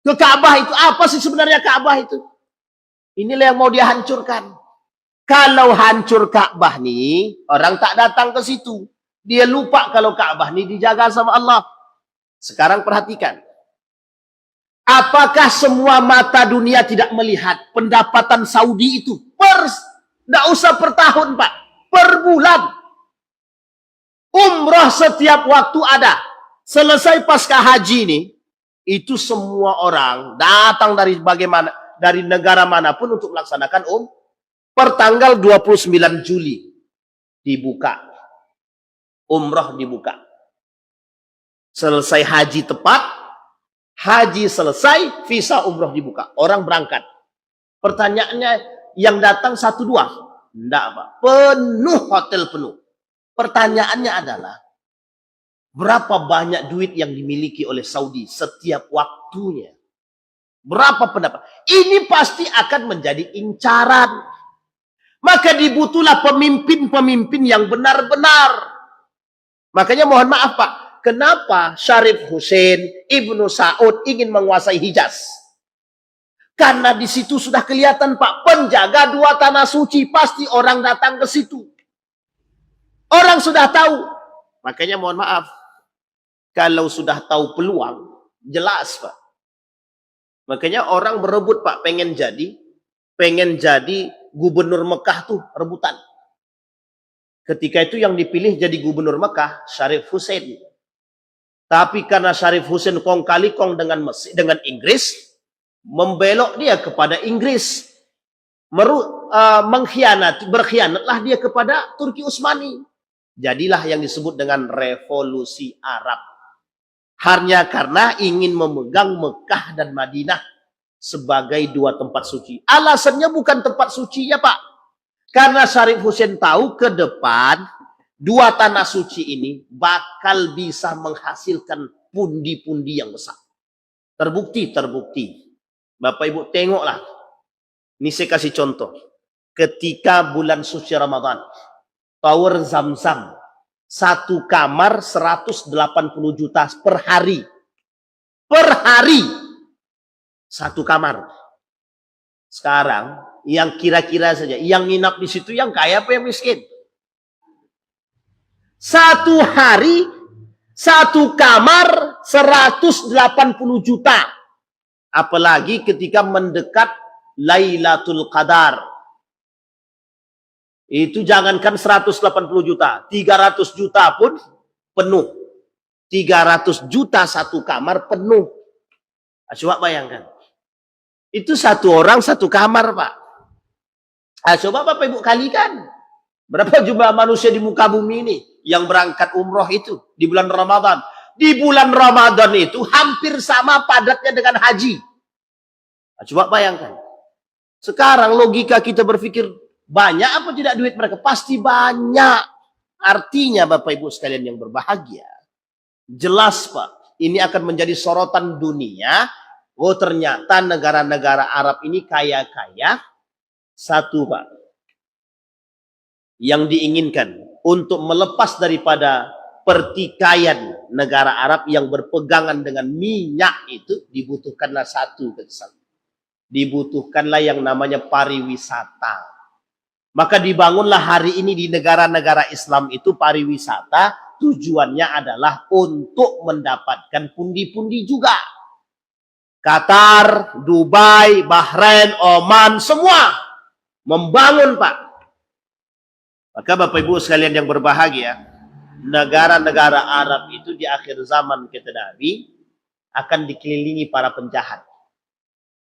Ke Ka'bah itu? Apa sih sebenarnya Ka'bah itu? Inilah yang mau dia hancurkan. Kalau hancur Ka'bah nih, orang tak datang ke situ. Dia lupa kalau Ka'bah nih dijaga sama Allah. Sekarang perhatikan. Apakah semua mata dunia tidak melihat pendapatan Saudi itu? Tidak usah per tahun Pak. Per bulan. Umrah setiap waktu ada. Selesai pasca haji ini, itu semua orang datang dari negara manapun untuk melaksanakan per tanggal 29 Juli dibuka. Umrah dibuka. Selesai haji tepat, haji selesai, visa umrah dibuka. Orang berangkat. Pertanyaannya, yang datang 1-2? Tidak Pak. Penuh, hotel penuh. Pertanyaannya adalah, berapa banyak duit yang dimiliki oleh Saudi setiap waktunya? Berapa pendapat? Ini pasti akan menjadi incaran. Maka dibutuhlah pemimpin-pemimpin yang benar-benar. Makanya mohon maaf Pak, kenapa Syarif Hussein, Ibnu Saud ingin menguasai Hijaz? Karena di situ sudah kelihatan Pak, penjaga 2 tanah suci, pasti orang datang ke situ. Orang sudah tahu. Makanya mohon maaf, kalau sudah tahu peluang, jelas Pak. Makanya orang berebut Pak, pengen jadi gubernur Mekah tuh rebutan. Ketika itu yang dipilih jadi gubernur Mekah Syarif Hussein. Tapi karena Syarif Hussein kong kali kong dengan Inggris, membelok dia kepada Inggris. Berkhianatlah dia kepada Turki Utsmani. Jadilah yang disebut dengan revolusi Arab. Hanya karena ingin memegang Mekah dan Madinah sebagai 2 tempat suci. Alasannya bukan tempat suci ya Pak. Karena Syarif Hussein tahu ke depan 2 tanah suci ini bakal bisa menghasilkan pundi-pundi yang besar. Terbukti. Bapak Ibu tengoklah. Ini saya kasih contoh. Ketika bulan suci Ramadan, Tower Zamzam, 1 kamar 180 juta per hari. Per hari. 1 kamar. Sekarang, yang kira-kira saja, yang nginap di situ yang kaya apa yang miskin? 1 hari, 1 kamar 180 juta. Apalagi ketika mendekat Lailatul Qadar. Itu jangankan 180 juta, 300 juta pun penuh. 300 juta 1 kamar penuh. Coba bayangkan. Itu 1 orang 1 kamar, Pak. Coba Bapak Ibu kalikan. Berapa jumlah manusia di muka bumi ini yang berangkat umroh itu di bulan Ramadan. Di bulan Ramadan itu hampir sama padatnya dengan haji. Coba bayangkan. Sekarang logika kita berpikir, banyak apa tidak duit mereka? Pasti banyak. Artinya Bapak Ibu sekalian yang berbahagia, jelas Pak, ini akan menjadi sorotan dunia. Oh ternyata negara-negara Arab ini kaya-kaya. Satu Pak, yang diinginkan untuk melepas daripada pertikaian negara Arab yang berpegangan dengan minyak itu, dibutuhkanlah satu kesatuan. Dibutuhkanlah yang namanya pariwisata. Maka dibangunlah hari ini di negara-negara Islam itu pariwisata, tujuannya adalah untuk mendapatkan pundi-pundi juga. Qatar, Dubai, Bahrain, Oman, semua membangun Pak. Maka Bapak Ibu sekalian yang berbahagia, negara-negara Arab itu di akhir zaman kata Nabi akan dikelilingi para penjahat.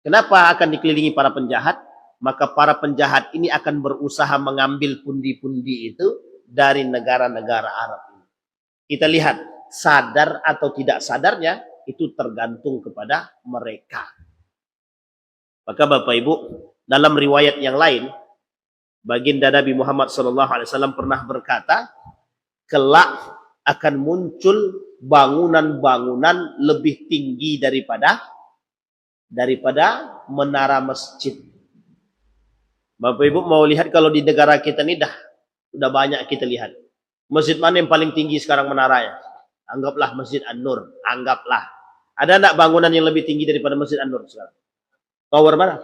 Kenapa akan dikelilingi para penjahat? Maka para penjahat ini akan berusaha mengambil pundi-pundi itu dari negara-negara Arab ini. Kita lihat, sadar atau tidak sadarnya, itu tergantung kepada mereka. Maka Bapak Ibu, dalam riwayat yang lain, baginda Nabi Muhammad SAW pernah berkata, kelak akan muncul bangunan-bangunan lebih tinggi daripada menara masjid. Bapak Ibu mau lihat kalau di negara kita ini udah banyak kita lihat. Masjid mana yang paling tinggi sekarang menaranya? Anggaplah Masjid An-Nur, anggaplah. Ada enggak bangunan yang lebih tinggi daripada Masjid An-Nur sekarang? Tower mana?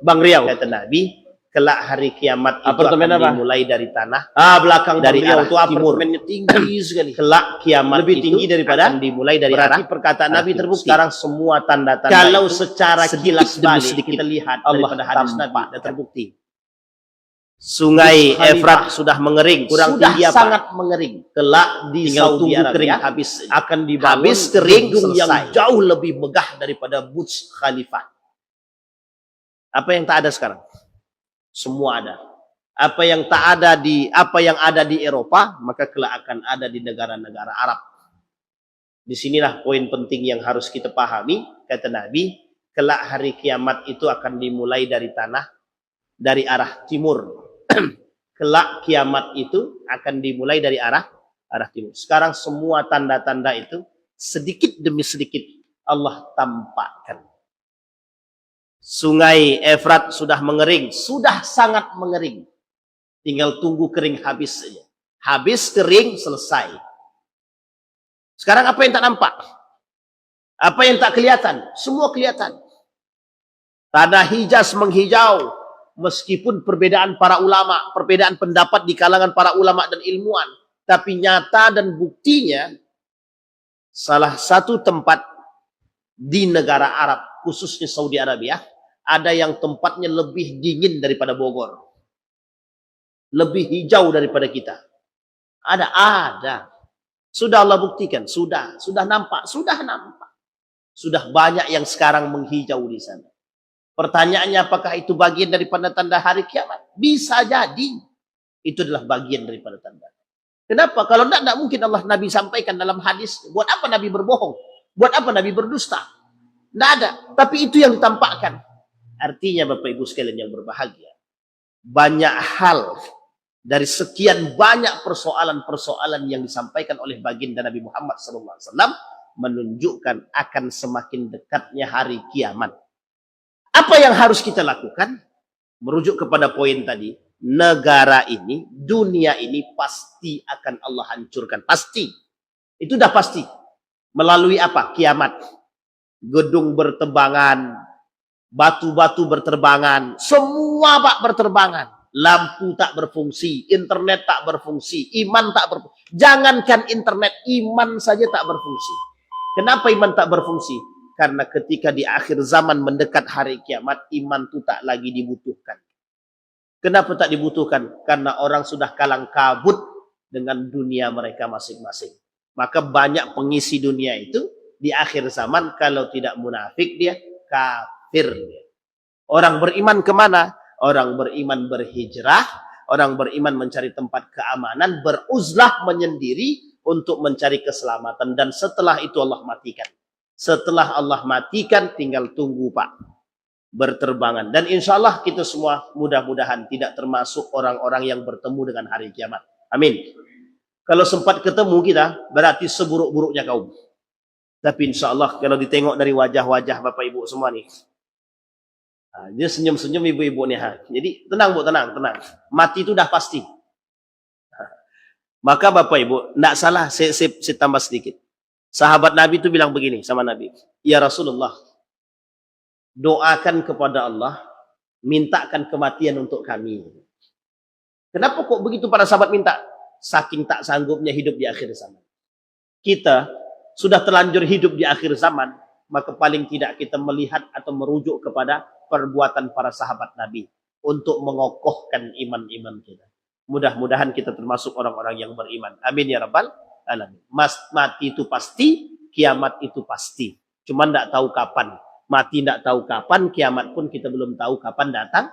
Bang Riau. Kata Nabi, kelak hari kiamat itu Apartemen akan apa? dimulai dari tanah. Belakang dari Bang Riau arah itu timur. apartemennya tinggi sekali. Kelak kiamat Lebih itu tinggi daripada akan dimulai dari berarti arah. perkataan arah Nabi timur. terbukti. Sekarang semua tanda-tanda Kalau itu secara sedikit kilas demi balik sedikit kita lihat Allah daripada hadis Nabi tampak. sudah terbukti. Sungai Burj Khalifah Efrat sudah mengering, kurang sudah tinggi apa? sangat mengering. Kelak di Tinggal Saudi tunggu Arabia kering habis akan dibangun habis kering gedung yang selesai. jauh lebih megah daripada Burj Khalifah. Apa yang tak ada sekarang? Semua ada. Apa yang ada di Eropa, maka kelak akan ada di negara-negara Arab. Disinilah poin penting yang harus kita pahami. Kata Nabi, kelak hari kiamat itu akan dimulai dari arah timur. Kelak kiamat itu akan dimulai dari arah timur. Sekarang semua tanda-tanda itu sedikit demi sedikit Allah tampakkan. Sungai Efrat sudah mengering, sudah sangat mengering. Tinggal tunggu kering habis saja. Habis kering selesai. Sekarang apa yang tak nampak? Apa yang tak kelihatan? Semua kelihatan. Tanah Hijaz menghijau. Meskipun perbedaan para ulama, perbedaan pendapat di kalangan para ulama dan ilmuwan. Tapi nyata dan buktinya, salah satu tempat di negara Arab, khususnya Saudi Arabia, ada yang tempatnya lebih dingin daripada Bogor. Lebih hijau daripada kita. Ada. Sudah Allah buktikan, sudah nampak. Sudah banyak yang sekarang menghijau di sana. Pertanyaannya apakah itu bagian daripada tanda hari kiamat? Bisa jadi. Itu adalah bagian daripada tanda. Kenapa? Kalau tidak mungkin Nabi sampaikan dalam hadis. Buat apa Nabi berbohong? Buat apa Nabi berdusta? Tidak ada. Tapi itu yang ditampakkan. Artinya Bapak Ibu sekalian yang berbahagia. Banyak hal dari sekian banyak persoalan-persoalan yang disampaikan oleh baginda Nabi Muhammad SAW menunjukkan akan semakin dekatnya hari kiamat. Apa yang harus kita lakukan? Merujuk kepada poin tadi, negara ini, dunia ini pasti akan Allah hancurkan. Pasti. Itu dah pasti. Melalui apa? Kiamat. Gedung berterbangan, batu-batu berterbangan, semua berterbangan. Lampu tak berfungsi, internet tak berfungsi, iman tak berfungsi. Jangankan internet, iman saja tak berfungsi. Kenapa iman tak berfungsi? Karena ketika di akhir zaman mendekat hari kiamat, iman itu tak lagi dibutuhkan. Kenapa tak dibutuhkan? Karena orang sudah kalang kabut dengan dunia mereka masing-masing. Maka banyak pengisi dunia itu di akhir zaman, kalau tidak munafik dia kafir. Orang beriman kemana? Orang beriman berhijrah, orang beriman mencari tempat keamanan, beruzlah menyendiri untuk mencari keselamatan. Dan setelah itu Allah matikan. Setelah Allah matikan, tinggal tunggu berterbangan. Dan insya Allah kita semua mudah-mudahan tidak termasuk orang-orang yang bertemu dengan hari kiamat. Amin. Kalau sempat ketemu kita, berarti seburuk-buruknya kaum. Tapi insya Allah kalau ditengok dari wajah-wajah Bapak Ibu semua nih, dia senyum-senyum ibu-ibu nih. Jadi tenang Bu, tenang. Mati itu dah pasti. Maka Bapak Ibu, tidak salah, saya tambah sedikit. Sahabat Nabi itu bilang begini sama Nabi. Ya Rasulullah, doakan kepada Allah, mintakan kematian untuk kami. Kenapa kok begitu para sahabat minta? Saking tak sanggupnya hidup di akhir zaman. Kita sudah terlanjur hidup di akhir zaman, maka paling tidak kita melihat atau merujuk kepada perbuatan para sahabat Nabi untuk mengokohkan iman-iman kita. Mudah-mudahan kita termasuk orang-orang yang beriman. Amin ya Rabbal alamin. Mati itu pasti, kiamat itu pasti. Cuma tidak tahu kapan. Mati tidak tahu kapan, kiamat pun kita belum tahu kapan datang.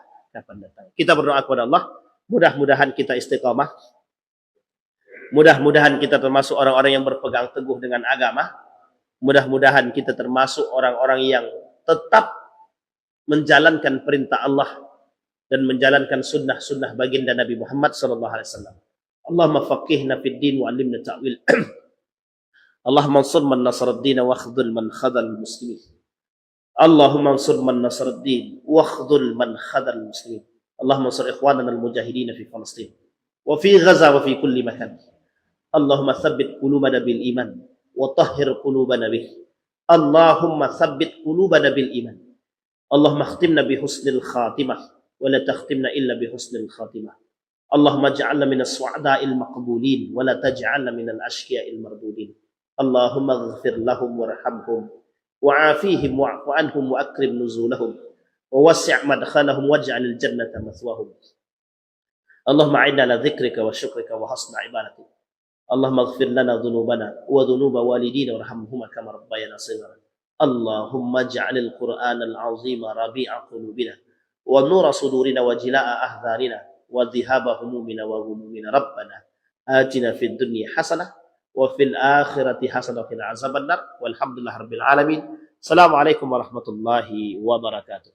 Kita berdoa kepada Allah, mudah-mudahan kita istiqamah. Mudah-mudahan kita termasuk orang-orang yang berpegang teguh dengan agama. Mudah-mudahan kita termasuk orang-orang yang tetap menjalankan perintah Allah dan menjalankan sunnah-sunnah baginda Nabi Muhammad SAW. Allahumma faqihna fid din wa 'allimna ta'wil. Allahumma ansur man nasara ad-din wa akhdhul man khadhal muslimin. Allahumma ansur man nasara ad-din wa akhdhul man khadhal muslimin. Allahumma ansur ikhwanana al-mujahidin fi Palestin wa fi Gaza wa fi kulli makan. Allahumma tsabbit qulubana bil iman wa tahhir qulubana bih. Allahumma tsabbit qulubana bil iman. Allahumma khtimna bi husnil khatimah wa la takhtimna illa bi husnil khatimah. Allahumma ij'alna minas su'ada'il maqbulin wa la taj'alna minal ashqiya'il mardudin. Allahumma ighfir lahum warhamhum wa'afihim wa'fu anhum wa akrim nuzulahum wa wassi' madkhalahum waj'alil jannata mathwahum. Allahumma a'inna ala dzikrika wa syukrika wa husni ibadatik. Allahumma ighfir lana dhunubana wa dhunuba walidina warhamhuma kama rabbayana shighara. Allahumma ij'alil Qur'anal 'azima rabi'a qulubina wa nura sudurina wa jilaa'a ahzanina wa dhihaba humumina wa ghumumina. Rabbana atina fid dunya hasanah wa fil akhirati hasanah wa qina azabannar. Walhamdulillahirabbil alamin. Assalamualaikum warahmatullahi wabarakatuh.